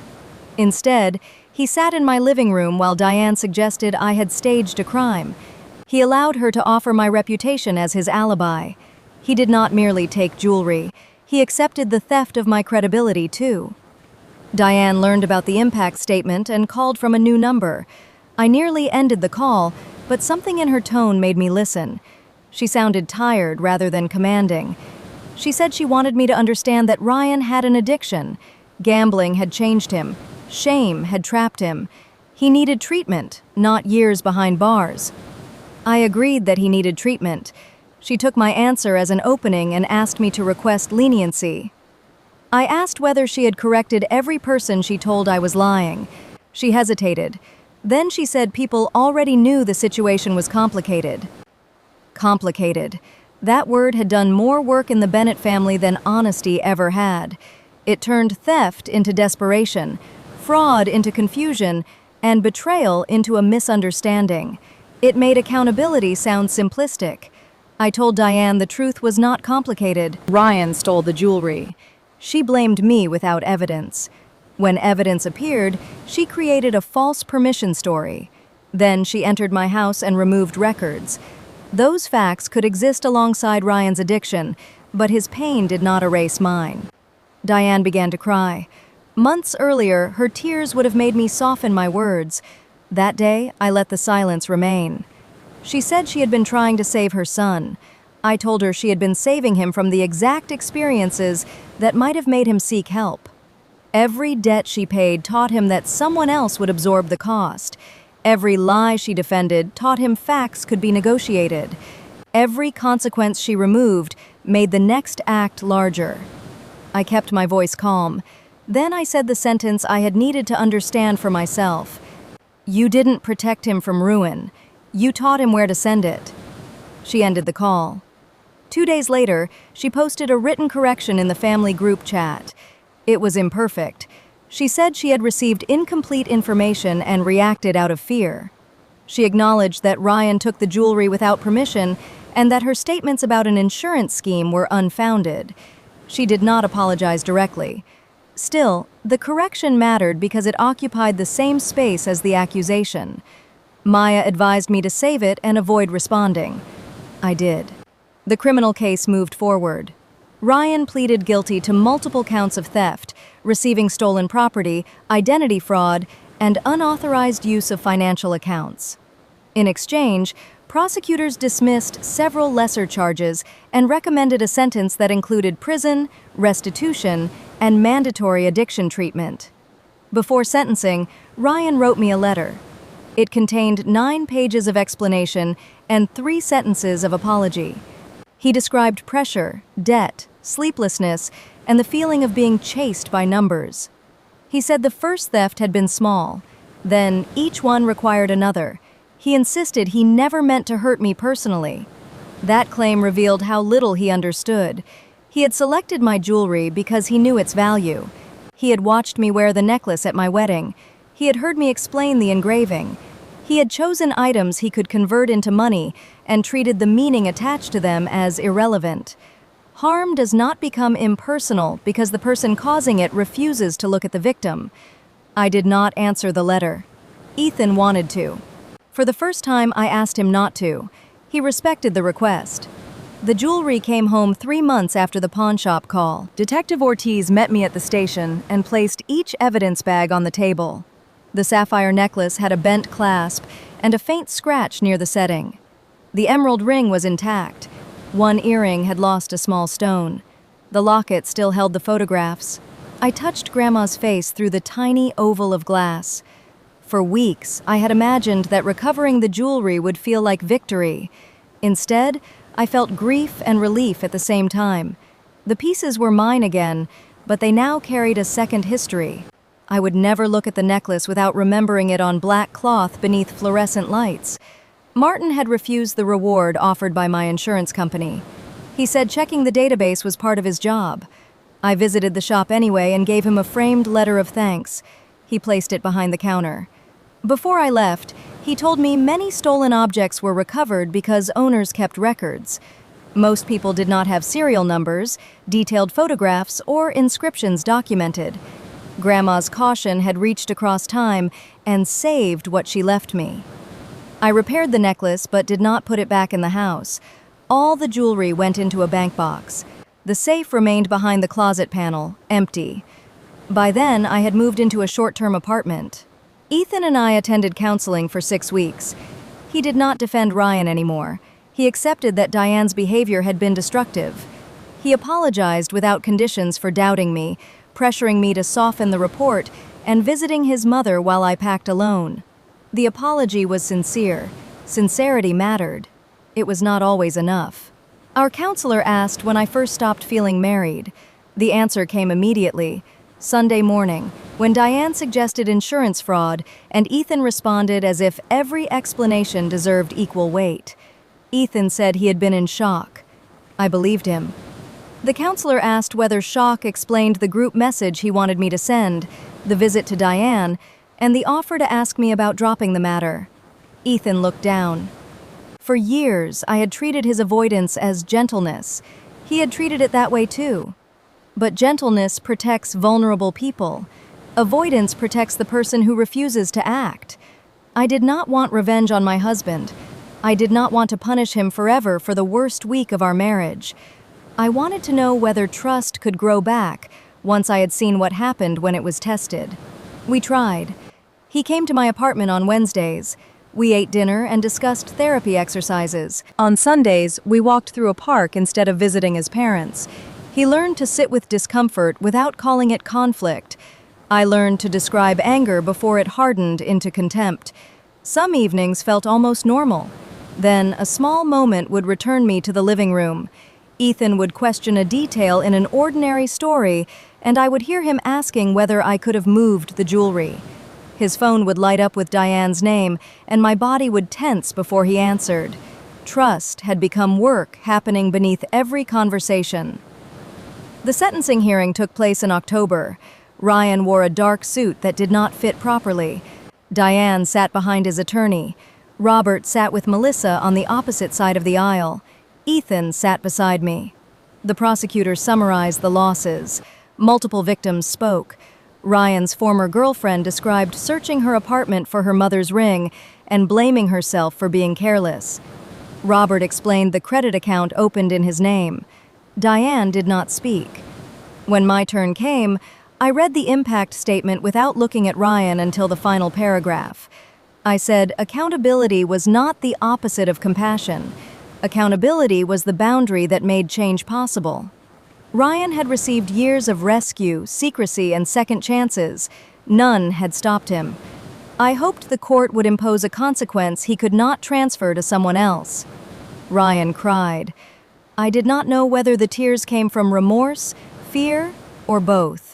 Instead, he sat in my living room while Diane suggested I had staged a crime. He allowed her to offer my reputation as his alibi. He did not merely take jewelry. He accepted the theft of my credibility, too. Diane learned about the impact statement and called from a new number. I nearly ended the call, but something in her tone made me listen. She sounded tired rather than commanding. She said she wanted me to understand that Ryan had an addiction. Gambling had changed him. Shame had trapped him. He needed treatment, not years behind bars. I agreed that he needed treatment. She took my answer as an opening and asked me to request leniency. I asked whether she had corrected every person she told I was lying. She hesitated. Then she said people already knew the situation was complicated. Complicated. That word had done more work in the Bennett family than honesty ever had. It turned theft into desperation, fraud into confusion, and betrayal into a misunderstanding. It made accountability sound simplistic. I told Diane the truth was not complicated. Ryan stole the jewelry. She blamed me without evidence. When evidence appeared, she created a false permission story. Then she entered my house and removed records. Those facts could exist alongside Ryan's addiction, but his pain did not erase mine. Diane began to cry. Months earlier, her tears would have made me soften my words. That day, I let the silence remain. She said she had been trying to save her son. I told her she had been saving him from the exact experiences that might have made him seek help. Every debt she paid taught him that someone else would absorb the cost. Every lie she defended taught him facts could be negotiated. Every consequence she removed made the next act larger. I kept my voice calm. Then I said the sentence I had needed to understand for myself. You didn't protect him from ruin. You taught him where to send it. She ended the call. 2 days later, she posted a written correction in the family group chat. It was imperfect. She said she had received incomplete information and reacted out of fear. She acknowledged that Ryan took the jewelry without permission and that her statements about an insurance scheme were unfounded. She did not apologize directly. Still, the correction mattered because it occupied the same space as the accusation. Maya advised me to save it and avoid responding. I did. The criminal case moved forward. Ryan pleaded guilty to multiple counts of theft, receiving stolen property, identity fraud, and unauthorized use of financial accounts. In exchange, prosecutors dismissed several lesser charges and recommended a sentence that included prison, restitution, and mandatory addiction treatment. Before sentencing, Ryan wrote me a letter. It contained 9 pages of explanation and 3 sentences of apology. He described pressure, debt, sleeplessness, and the feeling of being chased by numbers. He said the first theft had been small, then each one required another. He insisted he never meant to hurt me personally. That claim revealed how little he understood. He had selected my jewelry because he knew its value. He had watched me wear the necklace at my wedding. He had heard me explain the engraving. He had chosen items he could convert into money and treated the meaning attached to them as irrelevant. Harm does not become impersonal because the person causing it refuses to look at the victim. I did not answer the letter. Ethan wanted to. For the first time, I asked him not to. He respected the request. The jewelry came home 3 months after the pawn shop call. Detective Ortiz met me at the station and placed each evidence bag on the table. The sapphire necklace had a bent clasp and a faint scratch near the setting. The emerald ring was intact. One earring had lost a small stone. The locket still held the photographs. I touched Grandma's face through the tiny oval of glass. For weeks, I had imagined that recovering the jewelry would feel like victory. Instead, I felt grief and relief at the same time. The pieces were mine again, but they now carried a second history. I would never look at the necklace without remembering it on black cloth beneath fluorescent lights. Martin had refused the reward offered by my insurance company. He said checking the database was part of his job. I visited the shop anyway and gave him a framed letter of thanks. He placed it behind the counter. Before I left, he told me many stolen objects were recovered because owners kept records. Most people did not have serial numbers, detailed photographs, or inscriptions documented. Grandma's caution had reached across time and saved what she left me. I repaired the necklace but did not put it back in the house. All the jewelry went into a bank box. The safe remained behind the closet panel, empty. By then, I had moved into a short-term apartment. Ethan and I attended counseling for 6 weeks. He did not defend Ryan anymore. He accepted that Diane's behavior had been destructive. He apologized without conditions for doubting me, pressuring me to soften the report, and visiting his mother while I packed alone. The apology was sincere. Sincerity mattered. It was not always enough. Our counselor asked when I first stopped feeling married. The answer came immediately. Sunday morning, when Diane suggested insurance fraud, and Ethan responded as if every explanation deserved equal weight. Ethan said he had been in shock. I believed him. The counselor asked whether shock explained the group message he wanted me to send, the visit to Diane, and the offer to ask me about dropping the matter. Ethan looked down. For years, I had treated his avoidance as gentleness. He had treated it that way too. But gentleness protects vulnerable people. Avoidance protects the person who refuses to act. I did not want revenge on my husband. I did not want to punish him forever for the worst week of our marriage. I wanted to know whether trust could grow back once I had seen what happened when it was tested. We tried. He came to my apartment on Wednesdays. We ate dinner and discussed therapy exercises. On Sundays, we walked through a park instead of visiting his parents. He learned to sit with discomfort without calling it conflict. I learned to describe anger before it hardened into contempt. Some evenings felt almost normal. Then a small moment would return me to the living room. Ethan would question a detail in an ordinary story, and I would hear him asking whether I could have moved the jewelry. His phone would light up with Diane's name, and my body would tense before he answered. Trust had become work happening beneath every conversation. The sentencing hearing took place in October. Ryan wore a dark suit that did not fit properly. Diane sat behind his attorney. Robert sat with Melissa on the opposite side of the aisle. Ethan sat beside me. The prosecutor summarized the losses. Multiple victims spoke. Ryan's former girlfriend described searching her apartment for her mother's ring and blaming herself for being careless. Robert explained the credit account opened in his name. Diane did not speak. When my turn came, I read the impact statement without looking at Ryan until the final paragraph. I said, accountability was not the opposite of compassion. Accountability was the boundary that made change possible. Ryan had received years of rescue, secrecy, and second chances. None had stopped him. I hoped the court would impose a consequence he could not transfer to someone else. Ryan cried. I did not know whether the tears came from remorse, fear, or both.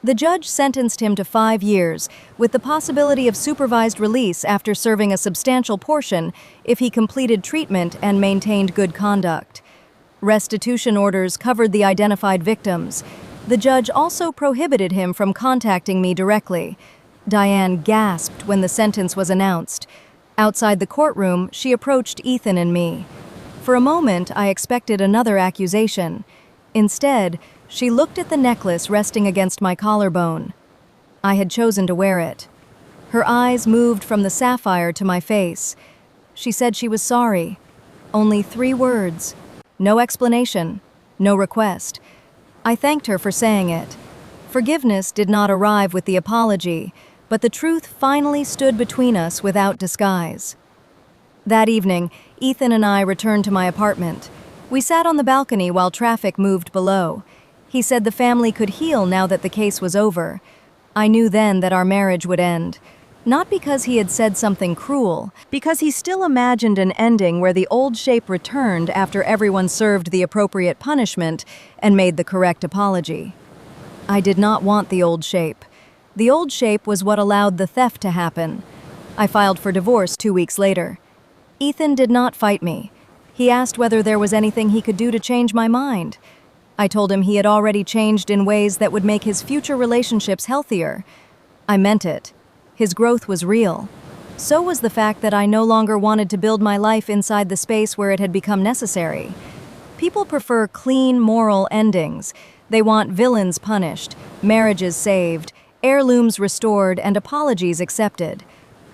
The judge sentenced him to 5 years, with the possibility of supervised release after serving a substantial portion if he completed treatment and maintained good conduct. Restitution orders covered the identified victims. The judge also prohibited him from contacting me directly. Diane gasped when the sentence was announced. Outside the courtroom, she approached Ethan and me. For a moment, I expected another accusation. Instead, she looked at the necklace resting against my collarbone. I had chosen to wear it. Her eyes moved from the sapphire to my face. She said she was sorry. Only 3 words. No explanation. No request. I thanked her for saying it. Forgiveness did not arrive with the apology, but the truth finally stood between us without disguise. That evening, Ethan and I returned to my apartment. We sat on the balcony while traffic moved below. He said the family could heal now that the case was over. I knew then that our marriage would end. Not because he had said something cruel, because he still imagined an ending where the old shape returned after everyone served the appropriate punishment and made the correct apology. I did not want the old shape. The old shape was what allowed the theft to happen. I filed for divorce 2 weeks later. Ethan did not fight me. He asked whether there was anything he could do to change my mind. I told him he had already changed in ways that would make his future relationships healthier. I meant it. His growth was real. So was the fact that I no longer wanted to build my life inside the space where it had become necessary. People prefer clean, moral endings. They want villains punished, marriages saved, heirlooms restored, and apologies accepted.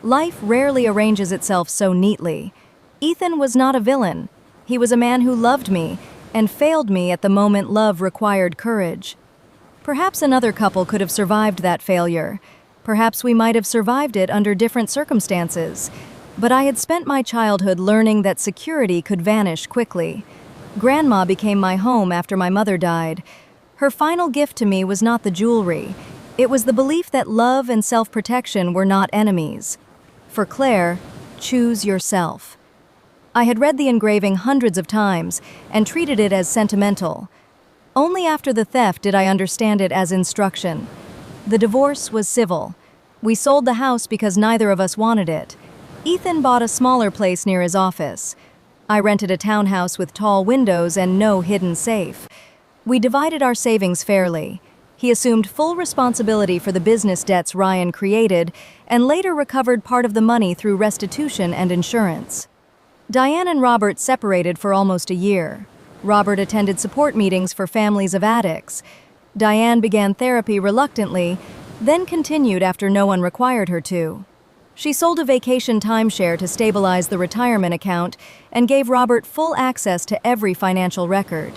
Life rarely arranges itself so neatly. Ethan was not a villain. He was a man who loved me and failed me at the moment love required courage. Perhaps another couple could have survived that failure. Perhaps we might have survived it under different circumstances. But I had spent my childhood learning that security could vanish quickly. Grandma became my home after my mother died. Her final gift to me was not the jewelry. It was the belief that love and self-protection were not enemies. For Claire, choose yourself. I had read the engraving hundreds of times and treated it as sentimental. Only after the theft did I understand it as instruction. The divorce was civil. We sold the house because neither of us wanted it. Ethan bought a smaller place near his office. I rented a townhouse with tall windows and no hidden safe. We divided our savings fairly. He assumed full responsibility for the business debts Ryan created and later recovered part of the money through restitution and insurance. Diane and Robert separated for almost a year. Robert attended support meetings for families of addicts. Diane began therapy reluctantly, then continued after no one required her to. She sold a vacation timeshare to stabilize the retirement account and gave Robert full access to every financial record.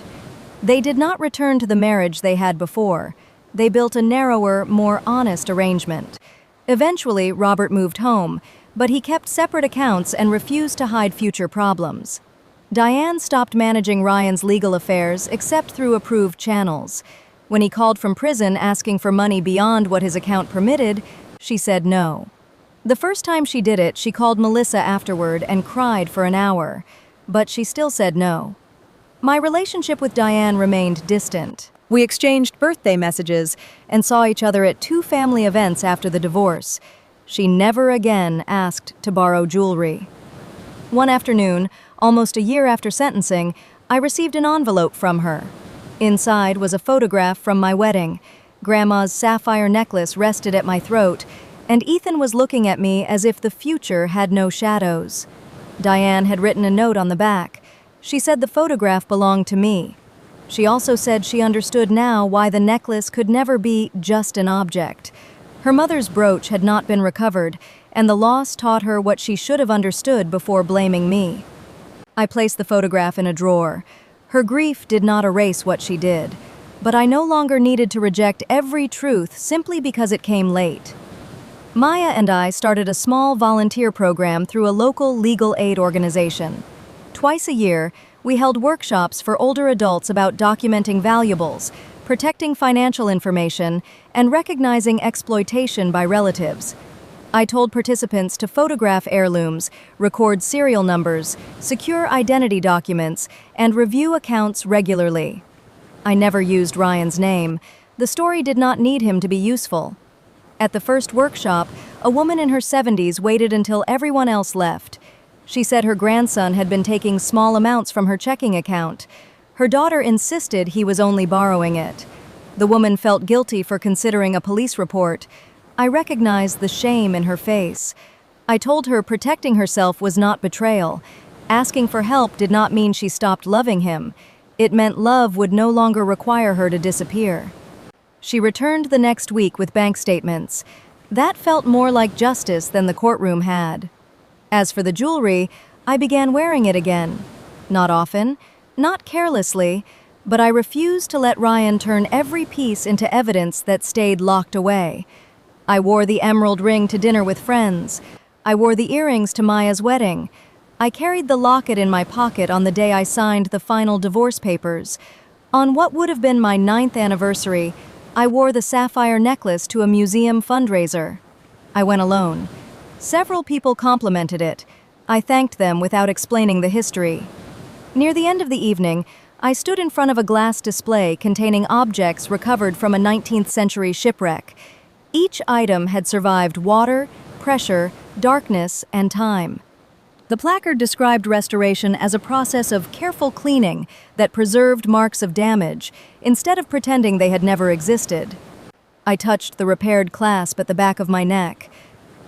They did not return to the marriage they had before. They built a narrower, more honest arrangement. Eventually, Robert moved home, but he kept separate accounts and refused to hide future problems. Diane stopped managing Ryan's legal affairs except through approved channels. When he called from prison asking for money beyond what his account permitted, she said no. The first time she did it, she called Melissa afterward and cried for an hour, but she still said no. My relationship with Diane remained distant. We exchanged birthday messages and saw each other at 2 family events after the divorce. She never again asked to borrow jewelry. One afternoon, almost a year after sentencing, I received an envelope from her. Inside was a photograph from my wedding. Grandma's sapphire necklace rested at my throat, and Ethan was looking at me as if the future had no shadows. Diane had written a note on the back. She said the photograph belonged to me. She also said she understood now why the necklace could never be just an object. Her mother's brooch had not been recovered, and the loss taught her what she should have understood before blaming me. I placed the photograph in a drawer. Her grief did not erase what she did. but I no longer needed to reject every truth simply because it came late. Maya and I started a small volunteer program through a local legal aid organization. Twice a year, we held workshops for older adults about documenting valuables, protecting financial information, and recognizing exploitation by relatives. I told participants to photograph heirlooms, record serial numbers, secure identity documents, and review accounts regularly. I never used Ryan's name. The story did not need him to be useful. At the first workshop, a woman in her 70s waited until everyone else left. She said her grandson had been taking small amounts from her checking account. Her daughter insisted he was only borrowing it. The woman felt guilty for considering a police report. I recognized the shame in her face. I told her protecting herself was not betrayal. Asking for help did not mean she stopped loving him. It meant love would no longer require her to disappear. She returned the next week with bank statements. That felt more like justice than the courtroom had. As for the jewelry, I began wearing it again. Not often, not carelessly, but I refused to let Ryan turn every piece into evidence that stayed locked away. I wore the emerald ring to dinner with friends. I wore the earrings to Maya's wedding. I carried the locket in my pocket on the day I signed the final divorce papers. On what would have been my 9th anniversary, I wore the sapphire necklace to a museum fundraiser. I went alone. Several people complimented it. I thanked them without explaining the history. Near the end of the evening, I stood in front of a glass display containing objects recovered from a 19th century shipwreck. Each item had survived water, pressure, darkness, and time. The placard described restoration as a process of careful cleaning that preserved marks of damage, instead of pretending they had never existed. I touched the repaired clasp at the back of my neck.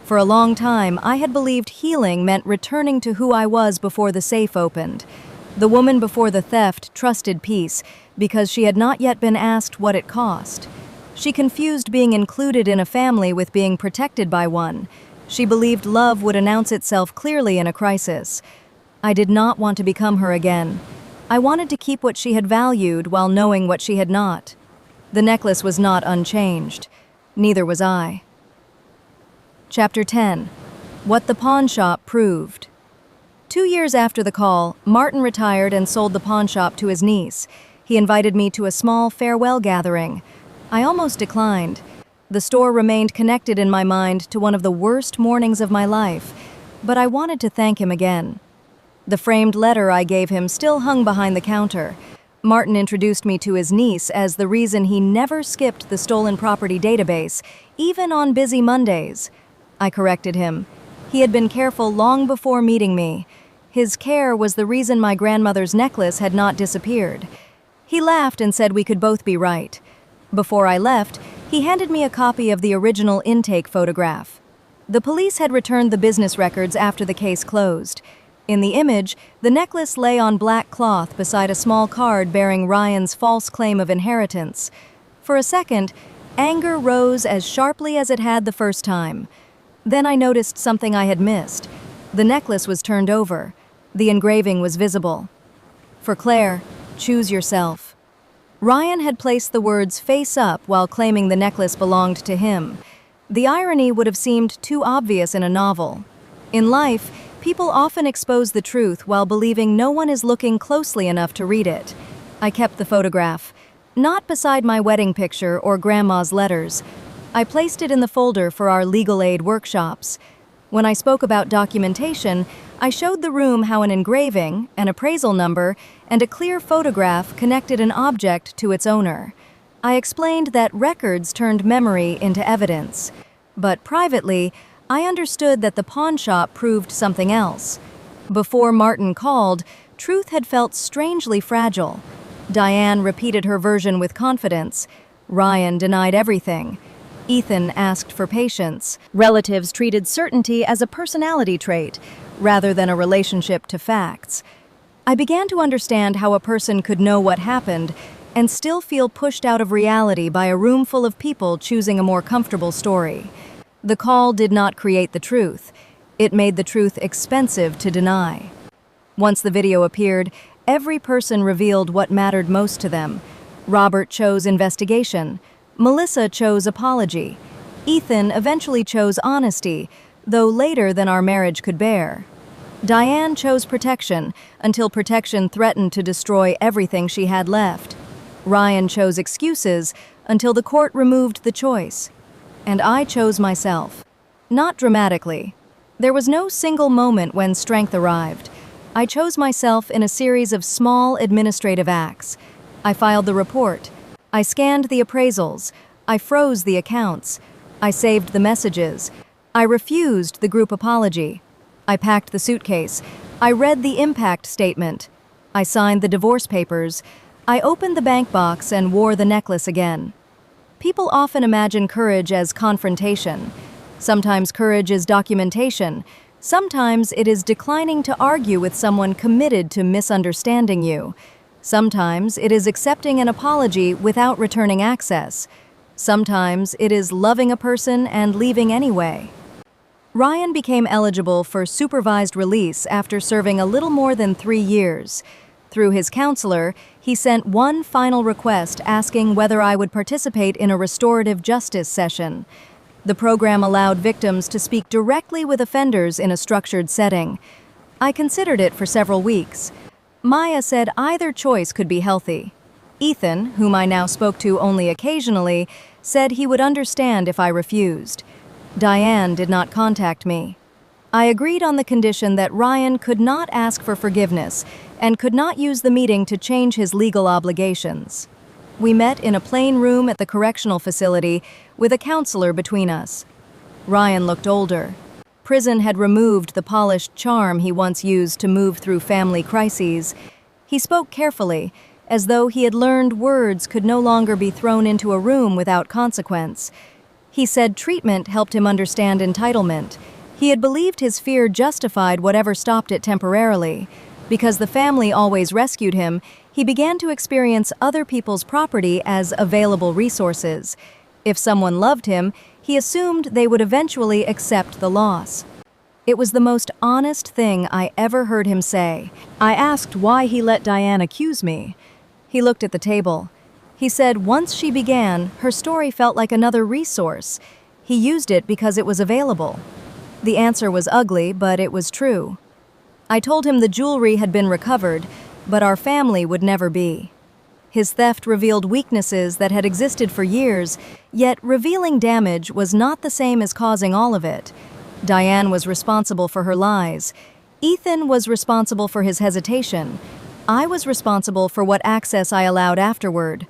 For a long time, I had believed healing meant returning to who I was before the safe opened. The woman before the theft trusted peace because she had not yet been asked what it cost. She confused being included in a family with being protected by one. She believed love would announce itself clearly in a crisis. I did not want to become her again. I wanted to keep what she had valued while knowing what she had not. The necklace was not unchanged. Neither was I. Chapter 10. What the pawn shop proved. 2 years after the call, Martin retired and sold the pawn shop to his niece. He invited me to a small farewell gathering. I almost declined. The store remained connected in my mind to one of the worst mornings of my life, but I wanted to thank him again. The framed letter I gave him still hung behind the counter. Martin introduced me to his niece as the reason he never skipped the stolen property database, even on busy Mondays. I corrected him. He had been careful long before meeting me. His care was the reason my grandmother's necklace had not disappeared. He laughed and said we could both be right. Before I left, he handed me a copy of the original intake photograph. The police had returned the business records after the case closed. In the image, the necklace lay on black cloth beside a small card bearing Ryan's false claim of inheritance. For a second, anger rose as sharply as it had the first time. Then I noticed something I had missed. The necklace was turned over. The engraving was visible. For Claire, choose yourself. Ryan had placed the words face up while claiming the necklace belonged to him. The irony would have seemed too obvious in a novel. In life, people often expose the truth while believing no one is looking closely enough to read it. I kept the photograph, not beside my wedding picture or Grandma's letters. I placed it in the folder for our legal aid workshops. When I spoke about documentation, I showed the room how an engraving, an appraisal number, and a clear photograph connected an object to its owner. I explained that records turned memory into evidence. But privately, I understood that the pawn shop proved something else. Before Martin called, truth had felt strangely fragile. Diane repeated her version with confidence. Ryan denied everything. Ethan asked for patience. Relatives treated certainty as a personality trait, rather than a relationship to facts. I began to understand how a person could know what happened and still feel pushed out of reality by a room full of people choosing a more comfortable story. The call did not create the truth. It made the truth expensive to deny. Once the video appeared, every person revealed what mattered most to them. Robert chose investigation. Melissa chose apology. Ethan eventually chose honesty, though later than our marriage could bear. Diane chose protection, until protection threatened to destroy everything she had left. Ryan chose excuses, until the court removed the choice. And I chose myself. Not dramatically. There was no single moment when strength arrived. I chose myself in a series of small administrative acts. I filed the report. I scanned the appraisals. I froze the accounts. I saved the messages. I refused the group apology. I packed the suitcase. I read the impact statement. I signed the divorce papers. I opened the bank box and wore the necklace again. People often imagine courage as confrontation. Sometimes courage is documentation. Sometimes it is declining to argue with someone committed to misunderstanding you. Sometimes it is accepting an apology without returning access. Sometimes it is loving a person and leaving anyway. Ryan became eligible for supervised release after serving a little more than 3 years. Through his counselor, he sent one final request asking whether I would participate in a restorative justice session. The program allowed victims to speak directly with offenders in a structured setting. I considered it for several weeks. Maya said either choice could be healthy. Ethan, whom I now spoke to only occasionally, said he would understand if I refused. Diane did not contact me. I agreed on the condition that Ryan could not ask for forgiveness and could not use the meeting to change his legal obligations. We met in a plain room at the correctional facility with a counselor between us. Ryan looked older. Prison had removed the polished charm he once used to move through family crises. He spoke carefully, as though he had learned words could no longer be thrown into a room without consequence. He said treatment helped him understand entitlement. He had believed his fear justified whatever stopped it temporarily. Because the family always rescued him, he began to experience other people's property as available resources. If someone loved him, he assumed they would eventually accept the loss. It was the most honest thing I ever heard him say. I asked why he let Diane accuse me. He looked at the table. He said once she began, her story felt like another resource. He used it because it was available. The answer was ugly, but it was true. I told him the jewelry had been recovered, but our family would never be. His theft revealed weaknesses that had existed for years, yet revealing damage was not the same as causing all of it. Diane was responsible for her lies. Ethan was responsible for his hesitation. I was responsible for what access I allowed afterward.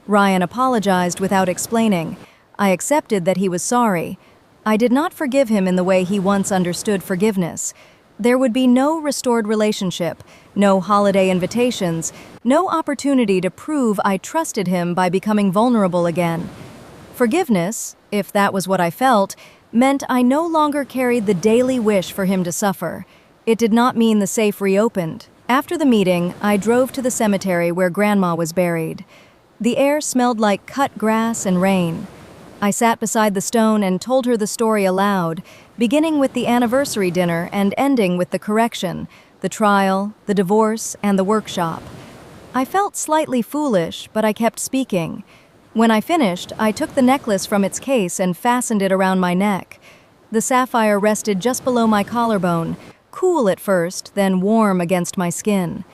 Ryan apologized without explaining. I accepted that he was sorry. I did not forgive him in the way he once understood forgiveness. There would be no restored relationship, no holiday invitations, no opportunity to prove I trusted him by becoming vulnerable again. Forgiveness, if that was what I felt, meant I no longer carried the daily wish for him to suffer. It did not mean the safe reopened. After the meeting, I drove to the cemetery where Grandma was buried. The air smelled like cut grass and rain. I sat beside the stone and told her the story aloud, beginning with the anniversary dinner and ending with the correction, the trial, the divorce, and the workshop. I felt slightly foolish, but I kept speaking. When I finished, I took the necklace from its case and fastened it around my neck. The sapphire rested just below my collarbone, cool at first, then warm against my skin.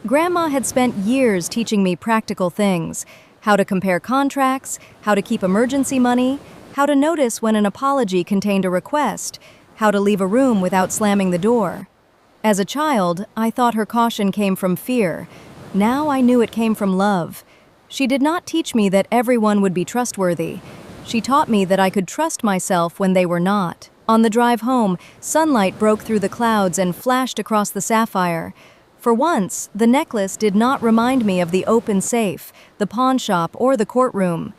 Grandma had spent years teaching me practical things: how to compare contracts, how to keep emergency money, how to notice when an apology contained a request, how to leave a room without slamming the door. As a child, I thought her caution came from fear. Now I knew it came from love. She did not teach me that everyone would be trustworthy. She taught me that I could trust myself when they were not. On the drive home, sunlight broke through the clouds and flashed across the sapphire. For once, the necklace did not remind me of the open safe, the pawn shop, or the courtroom.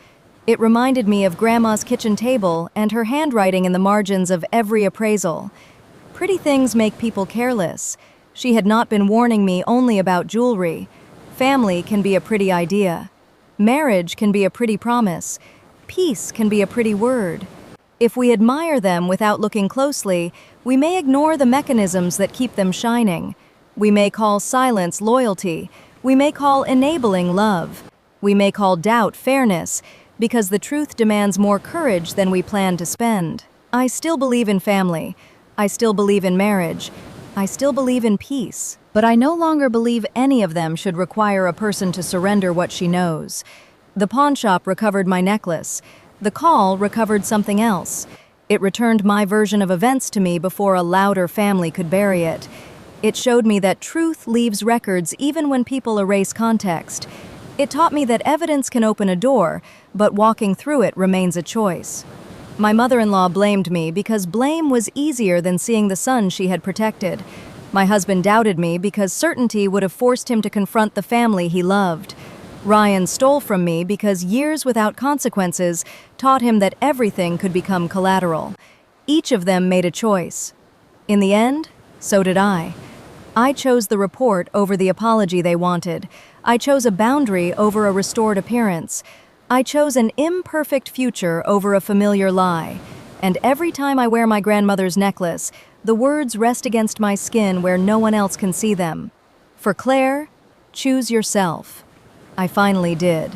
It reminded me of Grandma's kitchen table and her handwriting in the margins of every appraisal. Pretty things make people careless. She had not been warning me only about jewelry. Family can be a pretty idea. Marriage can be a pretty promise. Peace can be a pretty word. If we admire them without looking closely, we may ignore the mechanisms that keep them shining. We may call silence loyalty. We may call enabling love. We may call doubt fairness, because the truth demands more courage than we plan to spend. I still believe in family. I still believe in marriage. I still believe in peace. But I no longer believe any of them should require a person to surrender what she knows. The pawn shop recovered my necklace. The call recovered something else. It returned my version of events to me before a louder family could bury it. It showed me that truth leaves records even when people erase context. It taught me that evidence can open a door, but walking through it remains a choice. My mother-in-law blamed me because blame was easier than seeing the son she had protected. My husband doubted me because certainty would have forced him to confront the family he loved. Ryan stole from me because years without consequences taught him that everything could become collateral. Each of them made a choice. In the end, so did I. I chose the report over the apology they wanted. I chose a boundary over a restored appearance. I chose an imperfect future over a familiar lie. And every time I wear my grandmother's necklace, the words rest against my skin where no one else can see them. For Claire, choose yourself. I finally did.